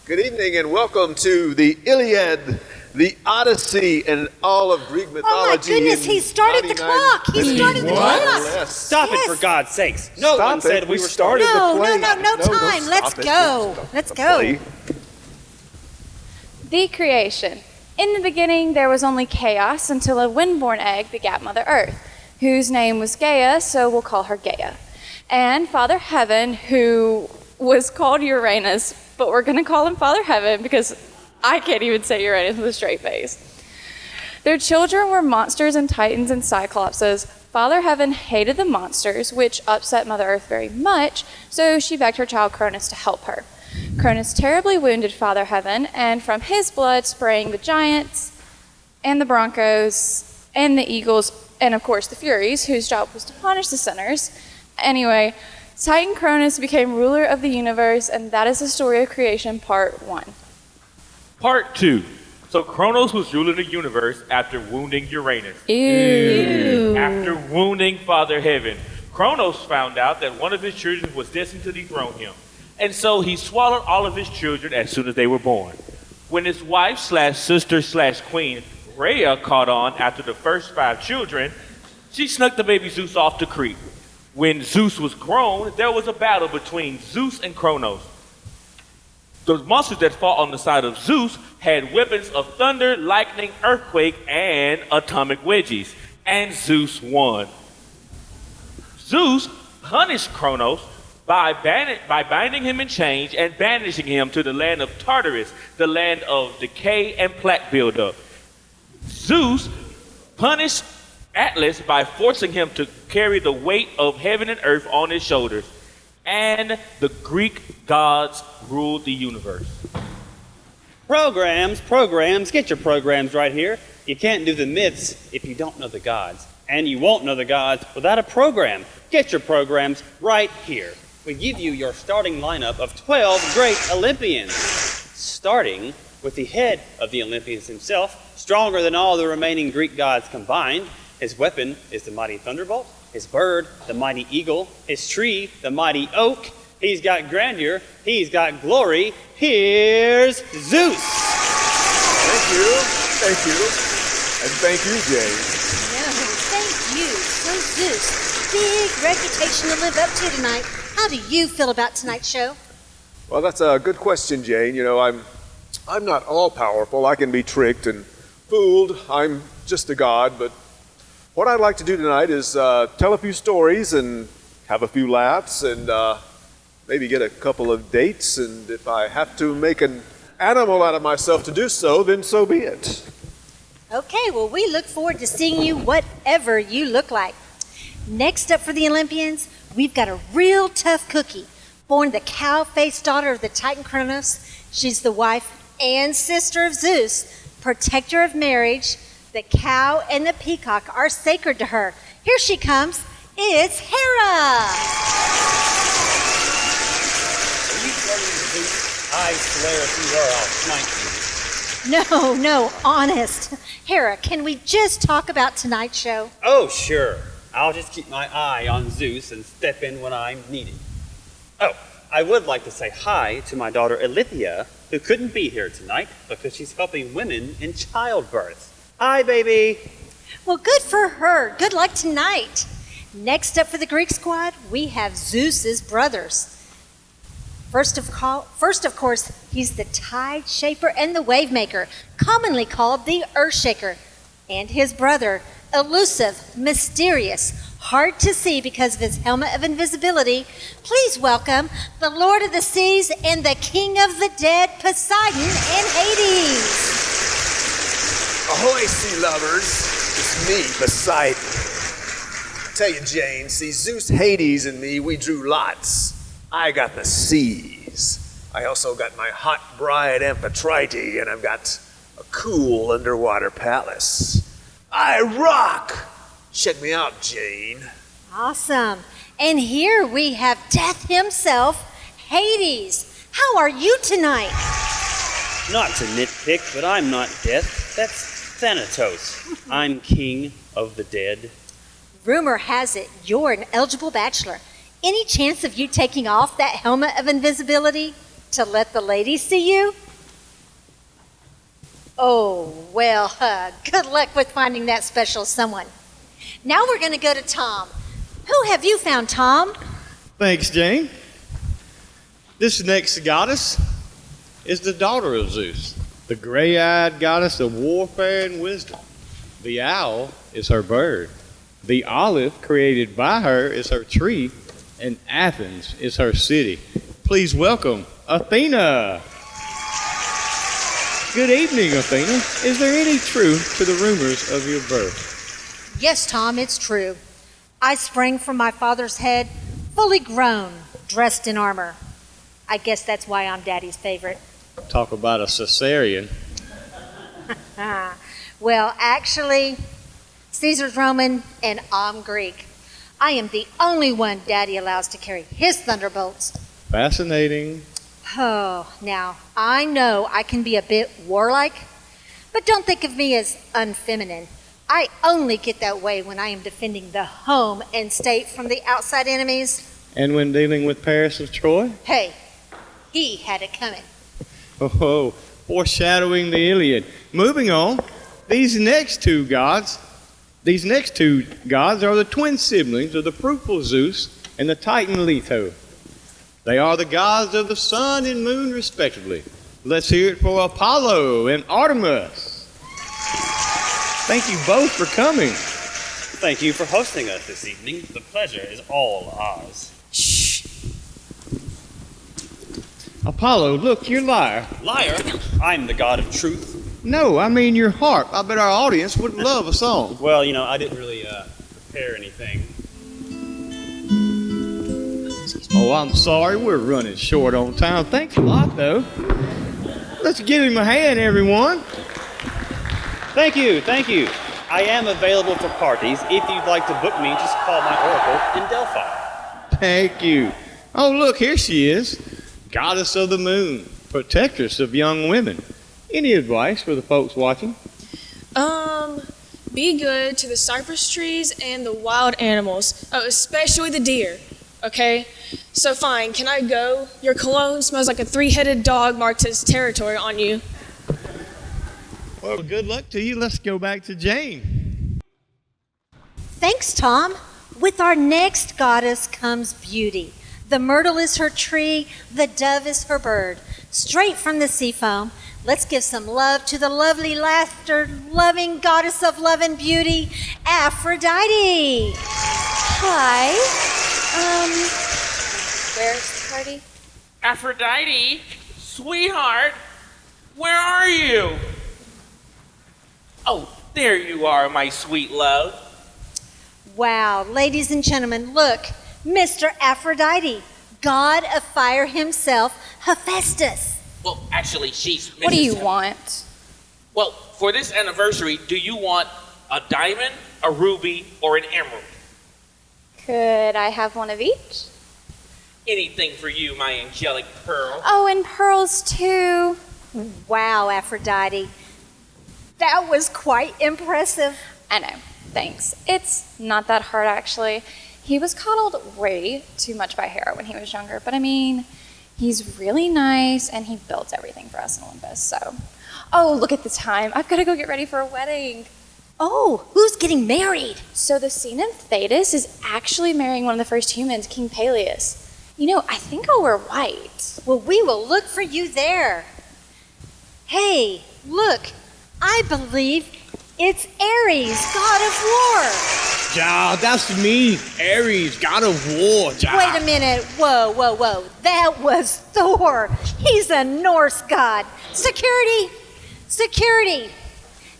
Good evening and welcome to the Iliad, the Odyssey, and all of Greek mythology. Oh my goodness, he started the clock. He started the clock. Stop it, for God's sakes. No one said we were started starting. the play. No time. Let's go. Let's go. The creation. In the beginning, there was only chaos until a wind-born egg begat Mother Earth, whose name was Gaia, so we'll call her Gaia. And Father Heaven, who was called Uranus, but we're going to call him Father Heaven because I can't even say Uranus with a straight face. Their children were monsters and titans and cyclopses. Father Heaven hated the monsters, which upset Mother Earth very much, so she begged her child Cronus to help her. Cronus terribly wounded Father Heaven, and from his blood sprang the giants and the broncos and the eagles, and of course the Furies, whose job was to punish the sinners. Anyway, Titan Cronus became ruler of the universe, and that is the story of creation, part 1. Part 2. So Kronos was ruler of the universe after wounding Uranus. Ew. After wounding Father Heaven, Kronos found out that one of his children was destined to dethrone him. And so he swallowed all of his children as soon as they were born. When his wife/sister/queen, Rhea, caught on after the first 5 children, she snuck the baby Zeus off to Crete. When Zeus was grown, there was a battle between Zeus and Kronos. The monsters that fought on the side of Zeus had weapons of thunder, lightning, earthquake, and atomic wedgies. And Zeus won. Zeus punished Kronos by binding him in chains and banishing him to the land of Tartarus, the land of decay and plaque buildup. Zeus punished Atlas by forcing him to carry the weight of heaven and earth on his shoulders. And the Greek gods ruled the universe. Programs, get your programs right here. You can't do the myths if you don't know the gods. And you won't know the gods without a program. Get your programs right here. We give you your starting lineup of 12 great Olympians. Starting with the head of the Olympians himself, stronger than all the remaining Greek gods combined. His weapon is the mighty thunderbolt, his bird, the mighty eagle, his tree, the mighty oak. He's got grandeur, he's got glory. Here's Zeus. Thank you. And thank you, Jane. No, thank you. So Zeus, big reputation to live up to tonight. How do you feel about tonight's show? Well, that's a good question, Jane. You know, I'm not all powerful. I can be tricked and fooled. I'm just a god, but what I'd like to do tonight is tell a few stories and have a few laughs and maybe get a couple of dates. And if I have to make an animal out of myself to do so, then so be it. Okay, well, we look forward to seeing you whatever you look like. Next up for the Olympians, we've got a real tough cookie. Born the cow-faced daughter of the Titan Kronos, she's the wife and sister of Zeus, protector of marriage. The cow and the peacock are sacred to her. Here she comes. It's Hera. Are you flirting with Zeus? I swear if you are, I'll smite you. No, honest. Hera, can we just talk about tonight's show? Oh, sure. I'll just keep my eye on Zeus and step in when I'm needed. Oh, I would like to say hi to my daughter Iliad, who couldn't be here tonight because she's helping women in childbirth. Hi, baby. Well, good for her. Good luck tonight. Next up for the Greek squad, we have Zeus's brothers. First, of course, he's the tide shaper and the wave maker, commonly called the earth shaker. And his brother, elusive, mysterious, hard to see because of his helmet of invisibility. Please welcome the Lord of the Seas and the King of the Dead, Poseidon and Hades. Ahoy, sea lovers. It's me, Poseidon. Tell you, Jane, see, Zeus, Hades, and me, we drew lots. I got the seas. I also got my hot bride, Amphitrite, and I've got a cool underwater palace. I rock! Check me out, Jane. Awesome. And here we have Death himself, Hades. How are you tonight? Not to nitpick, but I'm not Death. That's Thanatos. I'm king of the dead. Rumor has it you're an eligible bachelor. Any chance of you taking off that helmet of invisibility? To let the ladies see you? Oh, well, good luck with finding that special someone. Now we're going to go to Tom. Who have you found, Tom? Thanks, Jane. This next goddess is the daughter of Zeus, the gray-eyed goddess of warfare and wisdom. The owl is her bird. The olive created by her is her tree, and Athens is her city. Please welcome Athena. Good evening, Athena. Is there any truth to the rumors of your birth? Yes, Tom, it's true. I sprang from my father's head, fully grown, dressed in armor. I guess that's why I'm Daddy's favorite. Talk about a cesarean. Well, actually, Caesar's Roman and I'm Greek. I am the only one Daddy allows to carry his thunderbolts. Fascinating. Oh, now, I know I can be a bit warlike, but don't think of me as unfeminine. I only get that way when I am defending the home and state from the outside enemies. And when dealing with Paris of Troy? Hey, he had it coming. Oh, foreshadowing the Iliad. Moving on, these next two gods are the twin siblings of the fruitful Zeus and the Titan Leto. They are the gods of the sun and moon, respectively. Let's hear it for Apollo and Artemis. Thank you both for coming. Thank you for hosting us this evening. The pleasure is all ours. Shh. Apollo, look, you're liar. Liar, I'm the god of truth. No, I mean your harp. I bet our audience would love a song. Well, I didn't really prepare anything. Oh, I'm sorry. We're running short on time. Thanks a lot, though. Let's give him a hand, everyone. Thank you. I am available for parties. If you'd like to book me, just call my oracle in Delphi. Thank you. Oh, look, here she is. Goddess of the moon, protectress of young women. Any advice for the folks watching? Be good to the cypress trees and the wild animals, especially the deer, okay? So fine, can I go? Your cologne smells like a three-headed dog marks its territory on you. Well, good luck to you. Let's go back to Jane. Thanks, Tom. With our next goddess comes beauty. The myrtle is her tree, the dove is her bird. Straight from the sea foam, let's give some love to the lovely, laughter-loving goddess of love and beauty, Aphrodite. Hi. Where's the party? Aphrodite, sweetheart, where are you? Oh, there you are, my sweet love. Wow, ladies and gentlemen, look, Mr. Aphrodite, god of fire himself, Hephaestus. Well, actually, she's Mrs. What do you want? Well, for this anniversary, do you want a diamond, a ruby, or an emerald? Could I have one of each? Anything for you, my angelic pearl. Oh, and pearls too. Wow, Aphrodite, that was quite impressive. I know, thanks. It's not that hard, actually. He was coddled way too much by Hera when he was younger, but I mean, he's really nice, and he built everything for us in Olympus, so. Oh, look at the time. I've got to go get ready for a wedding. Oh, who's getting married? So the sea nymph Thetis is actually marrying one of the first humans, King Peleus. I think I'll wear white. Well, we will look for you there. Hey, look, I believe it's Ares, god of war. Ja, that's me, Ares, god of war. Ja. Wait a minute. Whoa. That was Thor. He's a Norse god. Security.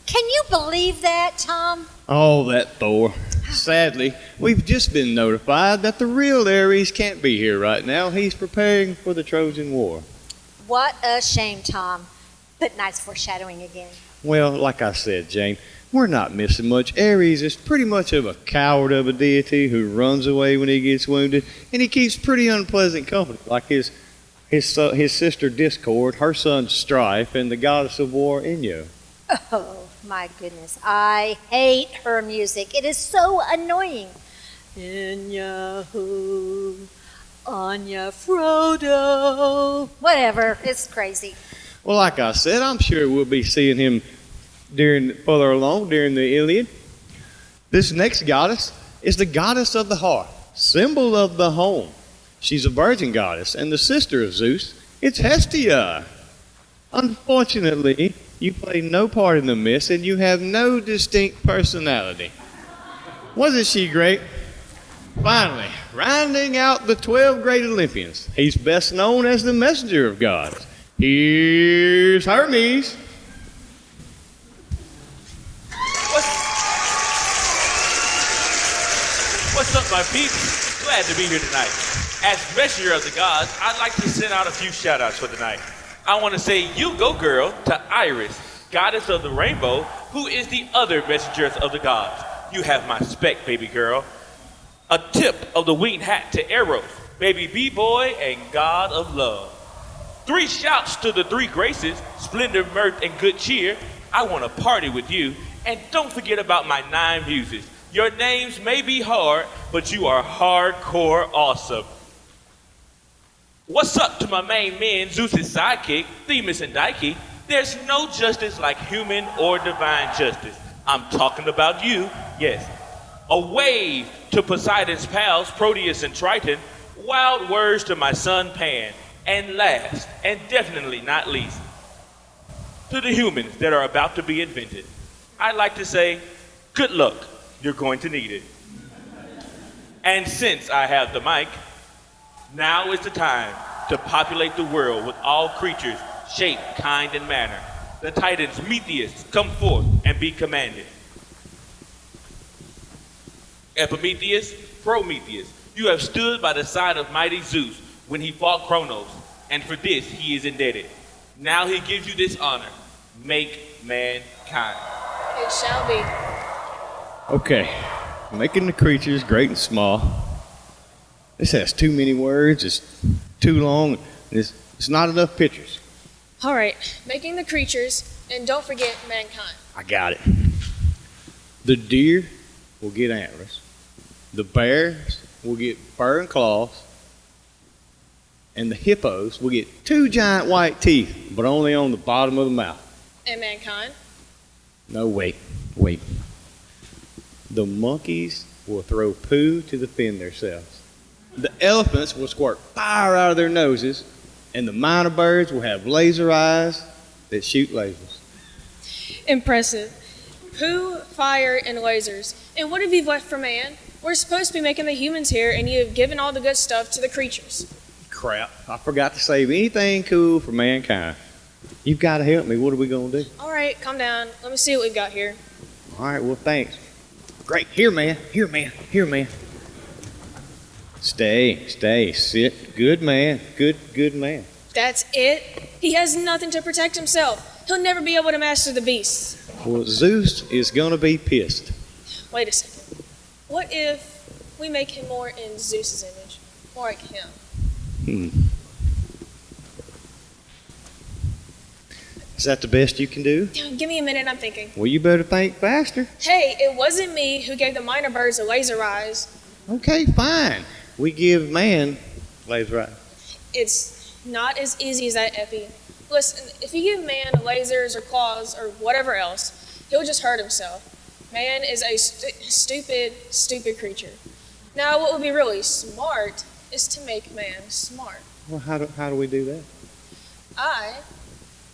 Can you believe that, Tom? Oh, that Thor. Sadly, we've just been notified that the real Ares can't be here right now. He's preparing for the Trojan War. What a shame, Tom. But nice foreshadowing again. Well, like I said, Jane, we're not missing much. Ares is pretty much of a coward of a deity who runs away when he gets wounded, and he keeps pretty unpleasant company, like his sister Discord, her son Strife, and the goddess of war Io. Oh, my goodness. I hate her music. It is so annoying. Io. Anya Frodo. Whatever, it's crazy. Well, like I said, I'm sure we'll be seeing him further along during the Iliad. This next goddess is the goddess of the hearth, symbol of the home. She's a virgin goddess and the sister of Zeus. It's Hestia. Unfortunately, you play no part in the myths and you have no distinct personality. Wasn't she great? Finally, rounding out the 12 great Olympians, he's best known as the messenger of gods. Here's Hermes. What's up, my peeps? Glad to be here tonight. As messenger of the gods, I'd like to send out a few shout-outs for tonight. I want to say you go, girl, to Iris, goddess of the rainbow, who is the other messengers of the gods. You have my respect, baby girl. A tip of the winged hat to Eros, baby b-boy and god of love. 3 shouts to the 3 graces, splendor, mirth, and good cheer. I want to party with you. And don't forget about my 9 muses. Your names may be hard, but you are hardcore awesome. What's up to my main men, Zeus's sidekick, Themis and Dike? There's no justice like human or divine justice. I'm talking about you, yes. A wave to Poseidon's pals, Proteus and Triton. Wild words to my son Pan. And last, and definitely not least, to the humans that are about to be invented. I'd like to say, good luck. You're going to need it. And since I have the mic, now is the time to populate the world with all creatures, shape, kind, and manner. The Titans, Metheus, come forth and be commanded. Epimetheus, Prometheus, you have stood by the side of mighty Zeus when he fought Kronos, and for this he is indebted. Now he gives you this honor. Make mankind. It shall be. Okay, making the creatures great and small. This has too many words, it's too long, it's not enough pictures. All right, making the creatures, and don't forget mankind. I got it. The deer will get antlers. The bears will get fur and claws. And the hippos will get 2 giant white teeth, but only on the bottom of the mouth. And mankind? No, wait. The monkeys will throw poo to defend themselves. The elephants will squirt fire out of their noses, and the minor birds will have laser eyes that shoot lasers. Impressive. Pooh, fire, and lasers. And what have you left for man? We're supposed to be making the humans here, and you have given all the good stuff to the creatures. Crap, I forgot to save anything cool for mankind. You've got to help me. What are we going to do? All right, calm down. Let me see what we've got here. All right, well, thanks. Great. Here, man. Stay, sit. Good man. Good man. That's it? He has nothing to protect himself. He'll never be able to master the beasts. Well, Zeus is going to be pissed. Wait a second. What if we make him more in Zeus's image? More like him? Is that the best you can do? Give me a minute, I'm thinking. Well, you better think faster. Hey, it wasn't me who gave the minor birds the laser eyes. Okay, fine. We give man laser eyes. It's not as easy as that, Epi. Listen, if you give man lasers or claws or whatever else, he'll just hurt himself. Man is a stupid creature. Now, what would be really smart is to make man smart. Well, how do we do that? I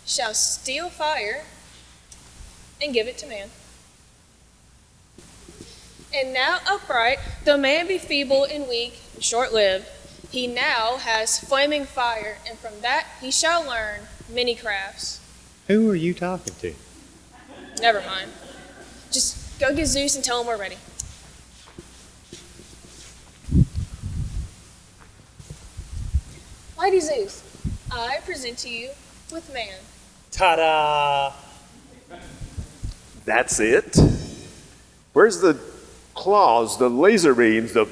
shall steal fire and give it to man. And now upright, though man be feeble and weak and short-lived, he now has flaming fire, and from that he shall learn many crafts. Who are you talking to? Never mind. Just go get Zeus and tell him we're ready. Mighty Zeus, I present to you with man. Ta-da! That's it? Where's the claws, the laser beams, the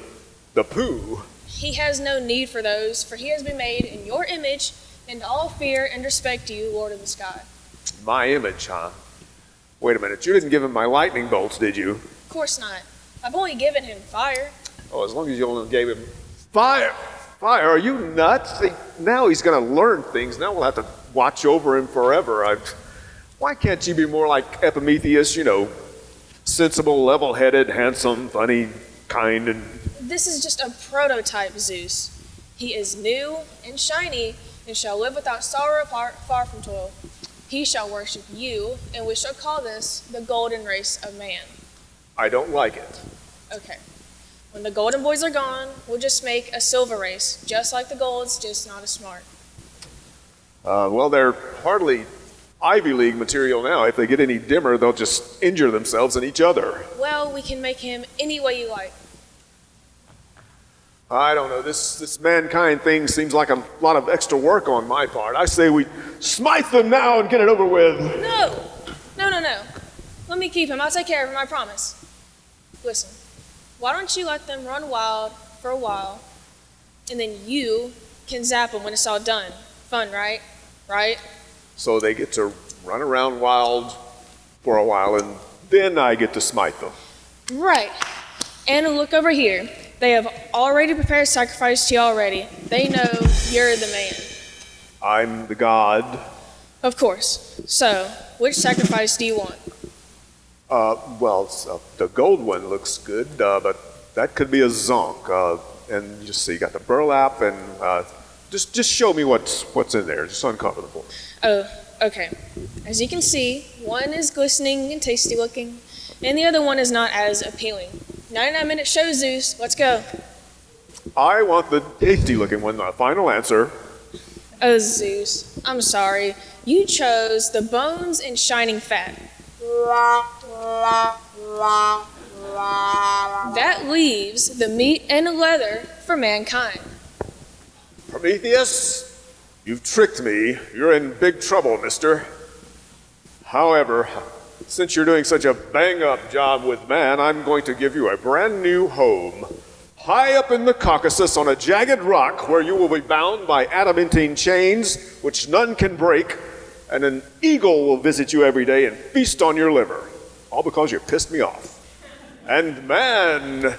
poo? He has no need for those, for he has been made in your image, and all fear and respect you, Lord of the sky. My image, huh? Wait a minute, you didn't give him my lightning bolts, did you? Of course not. I've only given him fire. Oh, as long as you only gave him fire. Fire, are you nuts? Now he's going to learn things. Now we'll have to watch over him forever. Why can't you be more like Epimetheus, sensible, level-headed, handsome, funny, kind, and... This is just a prototype Zeus. He is new and shiny and shall live without sorrow far from toil. He shall worship you, and we shall call this the golden race of man. I don't like it. Okay. When the golden boys are gone, we'll just make a silver race, just like the golds, just not as smart. Well, they're hardly Ivy League material now. If they get any dimmer, they'll just injure themselves and each other. Well, we can make him any way you like. I don't know. This mankind thing seems like a lot of extra work on my part. I say we smite them now and get it over with. No. Let me keep him. I'll take care of him, I promise. Listen, why don't you let them run wild for a while, and then you can zap them when it's all done. Fun, right? Right? So they get to run around wild for a while, and then I get to smite them. Right. And look over here. They have already prepared sacrifice to you already. They know you're the man. I'm the god. Of course. So, which sacrifice do you want? The gold one looks good, but that could be a zonk. And you just see, you got the burlap, and just show me what's in there. Just uncover the board. Oh, okay. As you can see, one is glistening and tasty looking, and the other one is not as appealing. 99-minute show, Zeus. Let's go. I want the tasty looking one, the final answer. Oh, Zeus. I'm sorry. You chose the bones and shining fat. That leaves the meat and the leather for mankind. Prometheus, you've tricked me. You're in big trouble, mister. However, since you're doing such a bang-up job with man, I'm going to give you a brand new home. High up in the Caucasus on a jagged rock where you will be bound by adamantine chains which none can break, and an eagle will visit you every day and feast on your liver. All because you pissed me off. And man,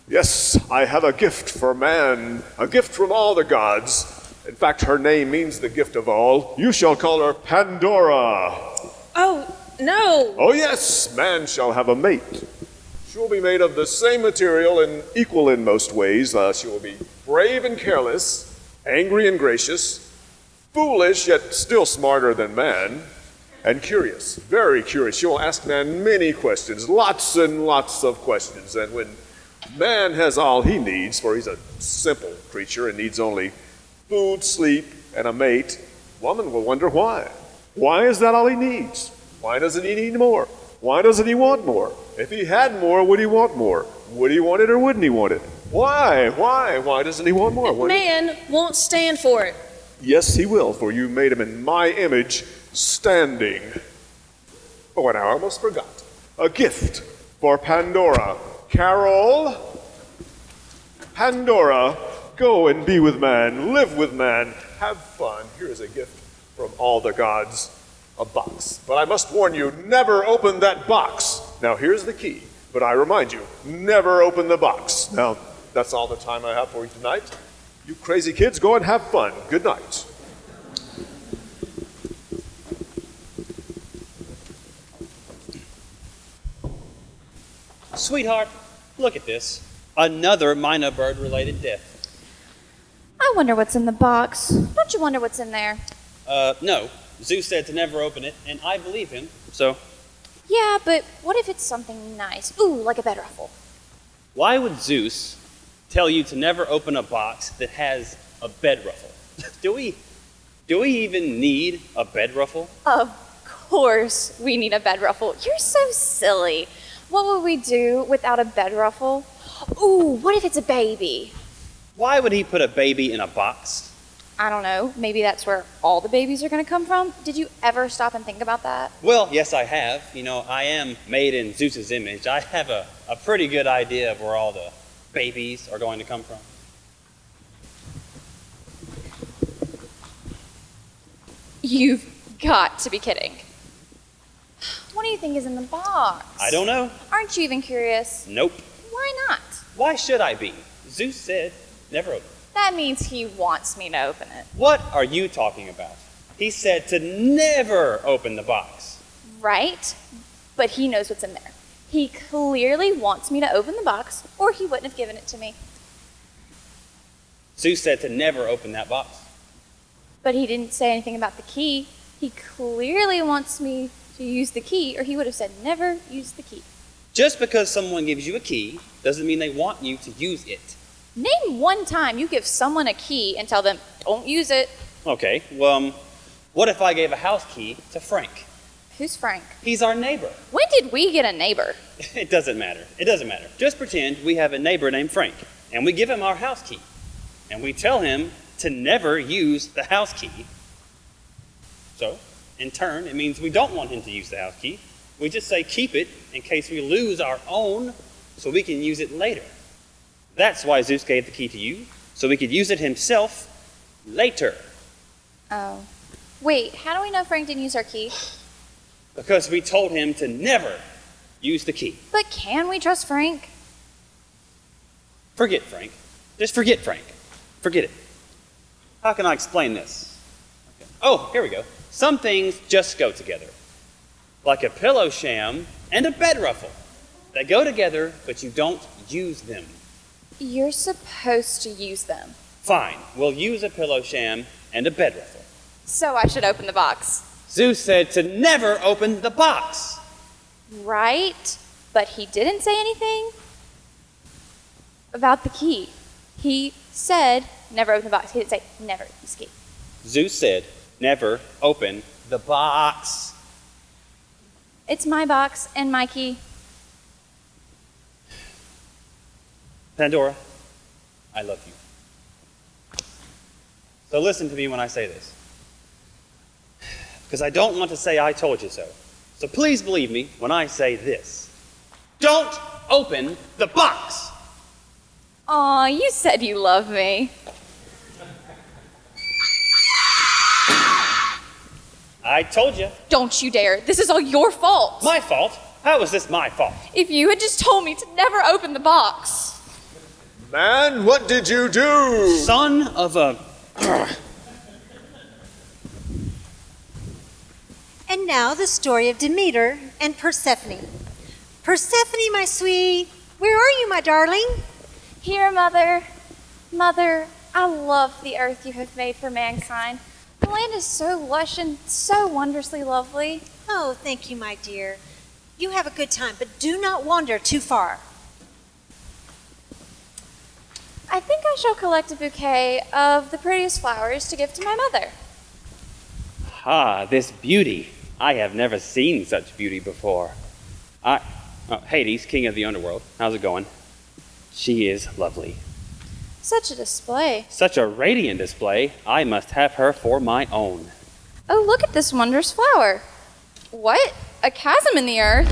yes, I have a gift for man, a gift from all the gods. In fact, her name means the gift of all. You shall call her Pandora. Oh, no. Oh yes, man shall have a mate. She will be made of the same material and equal in most ways. She will be brave and careless, angry and gracious, foolish yet still smarter than man, and curious, very curious. She will ask man many questions, lots and lots of questions. And when man has all he needs, for he's a simple creature and needs only food, sleep, and a mate, woman will wonder why. Why is that all he needs? Why doesn't he need more? Why doesn't he want more? If he had more, would he want more? Would he want it or wouldn't he want it? Why? Why doesn't he want more? Man won't stand for it. Yes, he will, for you made him in my image, standing. Oh, and I almost forgot. A gift for Pandora. Carol, Pandora, go and be with man, live with man, have fun. Here is a gift from all the gods, a box. But I must warn you, never open that box. Now, here's the key, but I remind you, never open the box. Now, that's all the time I have for you tonight. You crazy kids, go and have fun. Good night. Sweetheart, look at this. Another minor bird-related death. I wonder what's in the box. Don't you wonder what's in there? No. Zeus said to never open it, and I believe him, so... Yeah, but what if it's something nice? Ooh, like a bed ruffle. Why would Zeus tell you to never open a box that has a bed ruffle? Do we even need a bed ruffle? Of course we need a bed ruffle. You're so silly. What would we do without a bed ruffle? Ooh, what if it's a baby? Why would he put a baby in a box? I don't know. Maybe that's where all the babies are going to come from. Did you ever stop and think about that? Well, yes, I have. You know, I am made in Zeus's image. I have a pretty good idea of where all the babies are going to come from. You've got to be kidding. What do you think is in the box? I don't know. Aren't you even curious? Nope. Why not? Why should I be? Zeus said never open. That means he wants me to open it. What are you talking about? He said to never open the box. Right? But he knows what's in there. He clearly wants me to open the box, or he wouldn't have given it to me. Zeus said to never open that box. But he didn't say anything about the key. He clearly wants me to use the key, or he would have said never use the key. Just because someone gives you a key doesn't mean they want you to use it. Name one time you give someone a key and tell them, don't use it. Okay, well, what if I gave a house key to Frank? Who's Frank? He's our neighbor. When did we get a neighbor? It doesn't matter. It doesn't matter. Just pretend we have a neighbor named Frank, and we give him our house key. And we tell him to never use the house key. So, in turn, it means we don't want him to use the house key. We just say keep it in case we lose our own so we can use it later. That's why Zeus gave the key to you, so we could use it himself later. Oh. Wait, how do we know Frank didn't use our key? Because we told him to never use the key. But can we trust Frank? Forget Frank. Just forget Frank. Forget it. How can I explain this? Okay. Oh, here we go. Some things just go together. Like a pillow sham and a bed ruffle. They go together, but you don't use them. You're supposed to use them. Fine, we'll use a pillow sham and a bed ruffle. So I should open the box. Zeus said to never open the box. Right? But he didn't say anything about the key. He said never open the box. He didn't say never use the key. Zeus said never open the box. It's my box and my key. Pandora, I love you. So listen to me when I say this. Because I don't want to say I told you so. So please believe me when I say this. Don't open the box! Aw, you said you love me. I told you. Don't you dare. This is all your fault. My fault? How is this my fault? If you had just told me to never open the box. Man, what did you do? Son of a... And now the story of Demeter and Persephone. Persephone, my sweet, where are you, my darling? Here, Mother. Mother, I love the earth you have made for mankind. The land is so lush and so wondrously lovely. Oh, thank you, my dear. You have a good time, but do not wander too far. I think I shall collect a bouquet of the prettiest flowers to give to my mother. Ah, this beauty. I have never seen such beauty before. Hades, king of the underworld. How's it going? She is lovely. Such a display. Such a radiant display. I must have her for my own. Oh, look at this wondrous flower. What? A chasm in the earth?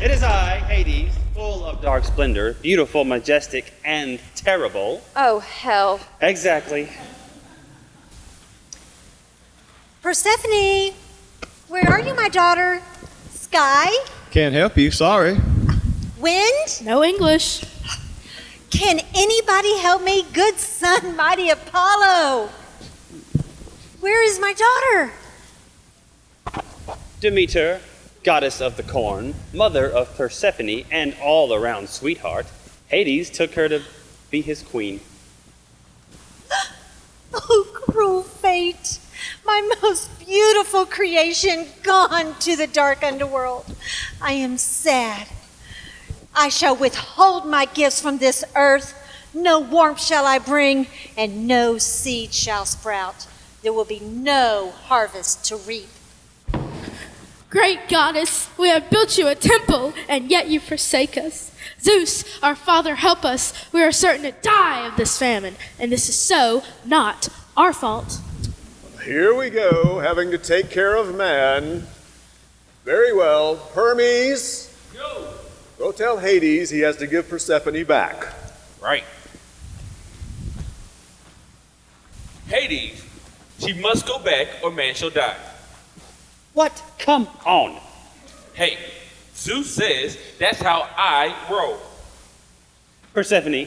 It is I, Hades, full of dark splendor, beautiful, majestic, and terrible. Oh, hell. Exactly. Persephone, where are you, my daughter? Sky? Can't help you, sorry. Wind? No English. Can anybody help me? Good son, mighty Apollo. Where is my daughter? Demeter, goddess of the corn, mother of Persephone, and all-around sweetheart, Hades took her to be his queen. Oh, cruel fate. My most beautiful creation gone to the dark underworld. I am sad. I shall withhold my gifts from this earth. No warmth shall I bring, and no seed shall sprout. There will be no harvest to reap. Great goddess, we have built you a temple, and yet you forsake us. Zeus, our father, help us. We are certain to die of this famine, and this is so not our fault. Here we go, having to take care of man. Very well. Hermes, go tell Hades he has to give Persephone back. Right. Hades, she must go back or man shall die. What? Come on. Hey, Zeus says that's how I roll. Persephone,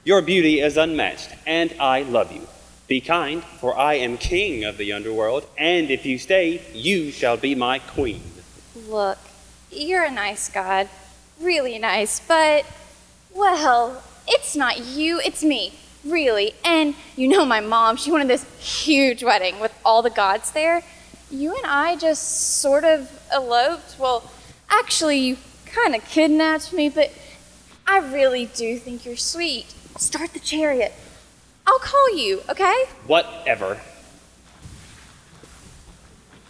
your beauty is unmatched, and I love you. Be kind, for I am king of the underworld, and if you stay, you shall be my queen. Look, you're a nice god. Really nice, but, well, it's not you, it's me. Really. And you know my mom, she wanted this huge wedding with all the gods there. You and I just sort of eloped. Well, actually, you kind of kidnapped me, but I really do think you're sweet. Start the chariot. I'll call you, okay? Whatever.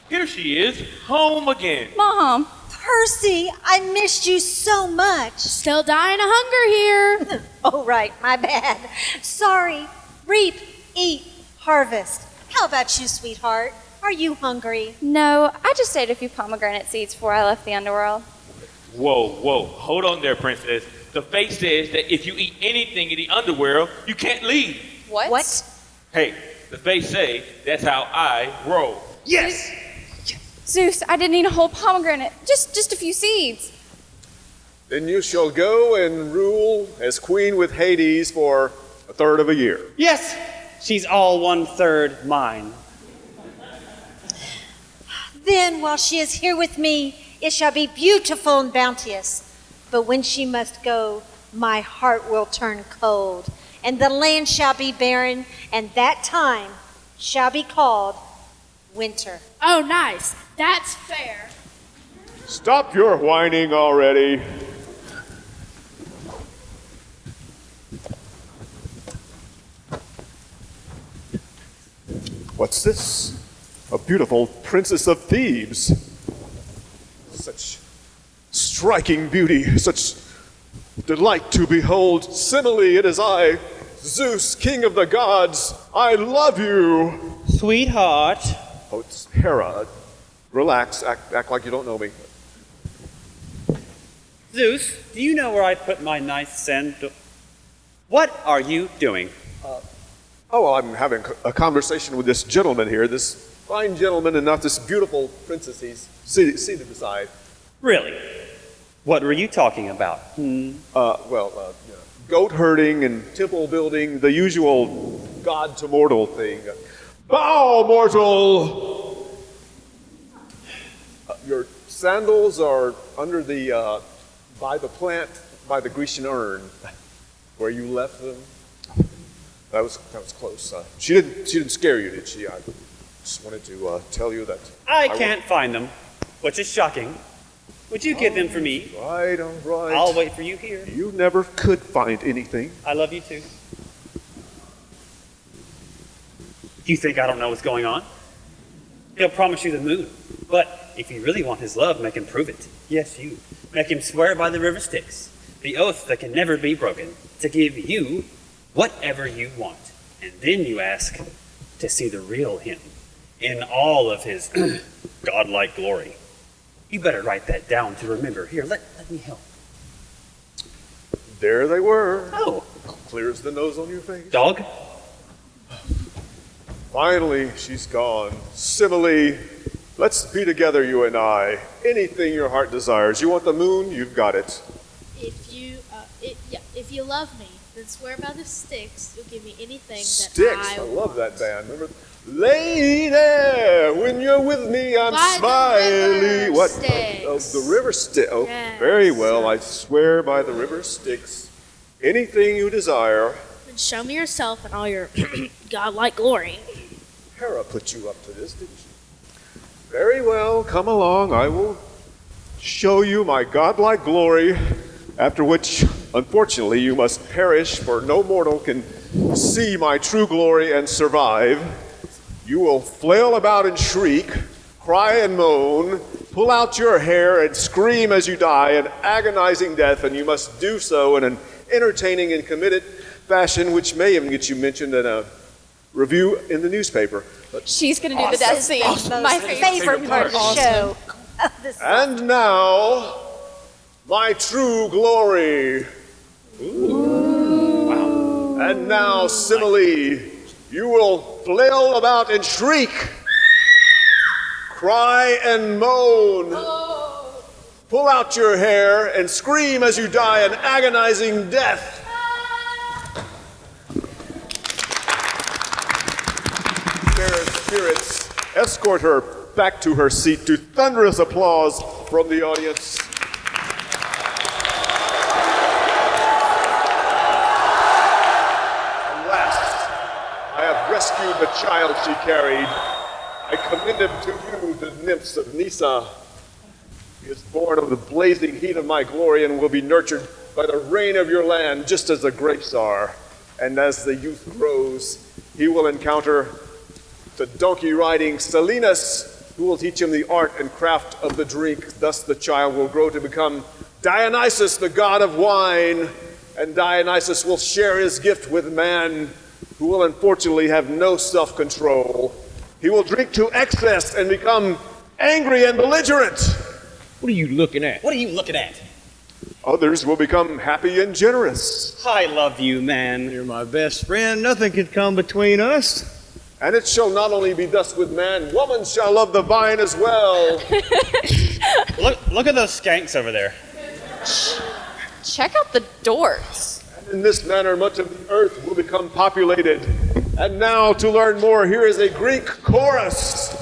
Here she is, home again. Mom. Percy, I missed you so much. Still dying of hunger here. Oh, right, my bad. Sorry. Reap, eat, harvest. How about you, sweetheart? Are you hungry? No, I just ate a few pomegranate seeds before I left the underworld. Whoa, whoa, hold on there, princess. The fate says that if you eat anything in the underworld, you can't leave. What? Hey, the fate say that's how I roll. Yes! Zeus, I didn't eat a whole pomegranate. Just a few seeds. Then you shall go and rule as queen with Hades for a third of a year. Yes! She's all 1/3 mine. Then, while she is here with me, it shall be beautiful and bounteous. But when she must go, my heart will turn cold, and the land shall be barren, and that time shall be called winter. Oh, nice. That's fair. Stop your whining already. What's this? A beautiful princess of Thebes. Such striking beauty, such delight to behold. Simile, it is I, Zeus, king of the gods. I love you. Sweetheart. Oh, it's Hera. Relax, act like you don't know me. Zeus, do you know where I put my nice sandal? What are you doing? Oh, well, I'm having a conversation with this gentleman here, this fine gentleman, and not this beautiful princess he's seated beside. Really? What were you talking about? Goat herding and temple building, the usual god to mortal thing. Bow, mortal! Your sandals are under the, by the plant, by the Grecian urn, where you left them. That was close. She didn't scare you, did she? I just wanted to tell you that. I can't find them, which is shocking. Would you get them for me? Right, all right. I'll wait for you here. You never could find anything. I love you too. You think I don't know what's going on? He'll promise you the moon, but if you really want his love, make him prove it. Yes, you. Make him swear by the river Styx, the oath that can never be broken, to give you whatever you want. And then you ask to see the real him in all of his godlike glory. You better write that down to remember. Here, let me help. There they were. Oh. Clear as the nose on your face. Dog? Finally, she's gone. Simile, let's be together, you and I. Anything your heart desires. You want the moon? You've got it. If you love me, then swear by the Styx you'll give me anything Styx, that I love want. that band. Remember? Lady, when you're with me, I'm By the smiley. river What? Styx. The river Styx. Oh, Yes. very well. I swear by the river Styx. Anything you desire. Then show me yourself in all your godlike glory. Hera put you up to this, didn't she? Very well, come along. I will show you my godlike glory, after which, unfortunately, you must perish, for no mortal can see my true glory and survive. You will flail about and shriek, cry and moan, pull out your hair and scream as you die an agonizing death, and you must do so in an entertaining and committed fashion, which may even get you mentioned in a review in the newspaper. But She's going to do the death scene. My Favorite part of the show. and now, my true glory. Wow. And now, Simile, you will flail about and shriek, cry and moan, pull out your hair and scream as you die an agonizing death. spirits, escort her back to her seat to thunderous applause from the audience. Alas, I have rescued the child she carried. I commend him to you, the nymphs of Nysa. He is born of the blazing heat of my glory and will be nurtured by the rain of your land, just as the grapes are. And as the youth grows, he will encounter the donkey-riding Silenus, who will teach him the art and craft of the drink. Thus the child will grow to become Dionysus, the god of wine, and Dionysus will share his gift with man, who will unfortunately have no self-control. He will drink to excess and become angry and belligerent. What are you looking at? What are you looking at? Others will become happy and generous. I love you, man. You're my best friend. Nothing can come between us. And it shall not only be thus with man, woman shall love the vine as well. Look at those skanks over there. Check out the dorks. And in this manner, much of the earth will become populated. And now, to learn more, here is a Greek chorus.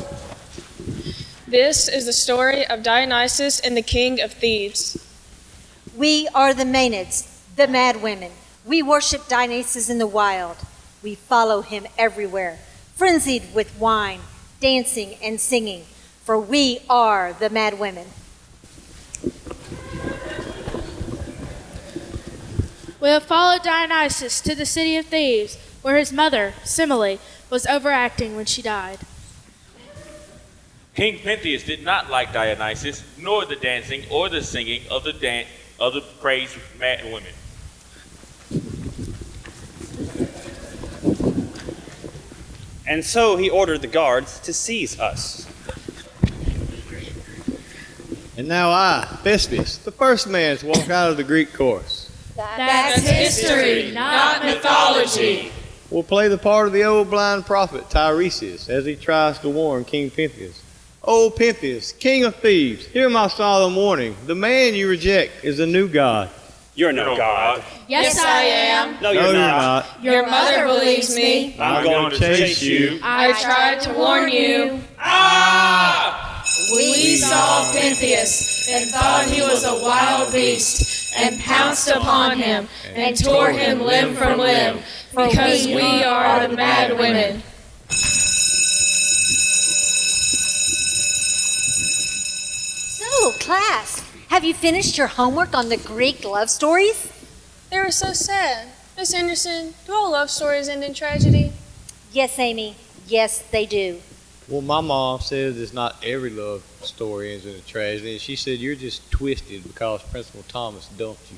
This is the story of Dionysus and the king of Thebes. We are the Maenads, the mad women. We worship Dionysus in the wild. We follow him everywhere, frenzied with wine, dancing and singing, for we are the mad women. We have followed Dionysus to the city of Thebes, where his mother, Semele, was overacting when she died. King Pentheus did not like Dionysus, nor the dancing or the singing of the crazed mad women. And so he ordered the guards to seize us. And now I, Thespius, the first man to walk out of the Greek chorus, That's history, not mythology. will play the part of the old blind prophet Tiresias as he tries to warn King Pentheus. O Pentheus, king of Thebes, hear my solemn warning. The man you reject is a new god. You're no god. Yes, I am. No, you're not. Your mother believes me. I'm going to chase you. I tried to warn you. We saw Pentheus and thought he was a wild beast and pounced upon him and tore him limb from limb because we are the mad women. So, class, have you finished your homework on the Greek love stories? They were so sad. Miss Anderson, do all love stories end in tragedy? Yes, Amy. Yes, they do. Well, my mom says it's not every love story ends in a tragedy. And she said you're just twisted because Principal Thomas dumped you.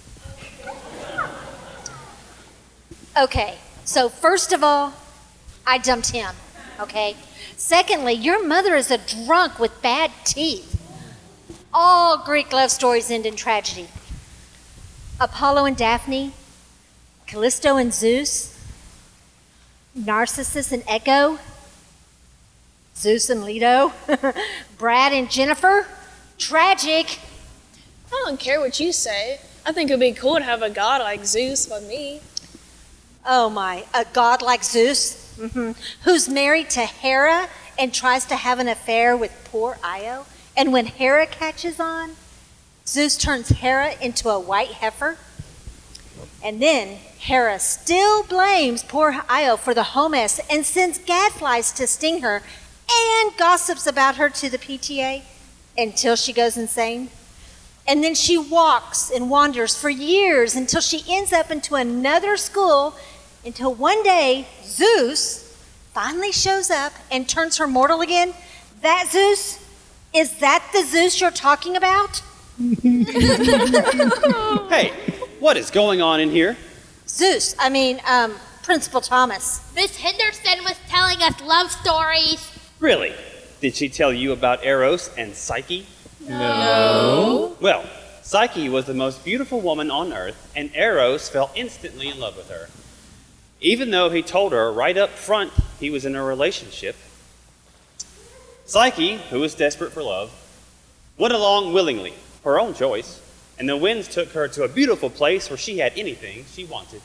Okay, so first of all, I dumped him, okay? Secondly, your mother is a drunk with bad teeth. All Greek love stories end in tragedy. Apollo and Daphne, Callisto and Zeus, Narcissus and Echo, Zeus and Leto, Brad and Jennifer. Tragic. I don't care what you say. I think it'd be cool to have a god like Zeus by me. Oh my, a god like Zeus, who's married to Hera and tries to have an affair with poor Io. And when Hera catches on, Zeus turns Hera into a white heifer. And then Hera still blames poor Io for the home mess and sends gadflies to sting her and gossips about her to the PTA until she goes insane. And then she walks and wanders for years until she ends up into another school until one day Zeus finally shows up and turns her mortal again. That Zeus? Is that the Zeus you're talking about? Hey, what is going on in here? Principal Thomas. Miss Henderson was telling us love stories. Really? Did she tell you about Eros and Psyche? No. Well, Psyche was the most beautiful woman on earth, and Eros fell instantly in love with her. Even though he told her right up front he was in a relationship, Psyche, who was desperate for love, went along willingly, her own choice, and the winds took her to a beautiful place where she had anything she wanted.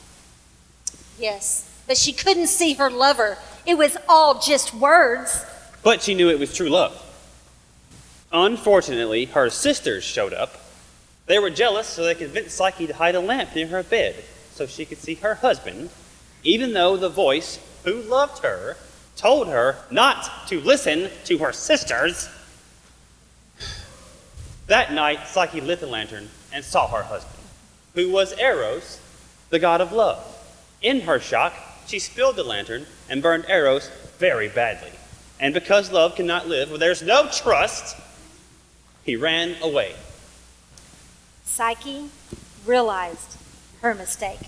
Yes, but she couldn't see her lover. It was all just words. but she knew it was true love. Unfortunately, her sisters showed up. They were jealous, so they convinced Psyche to hide a lamp near her bed so she could see her husband, even though the voice who loved her told her not to listen to her sisters. That night, Psyche lit the lantern and saw her husband, who was Eros, the god of love. In her shock, she spilled the lantern and burned Eros very badly. And because love cannot live where there's no trust, he ran away. Psyche realized her mistake.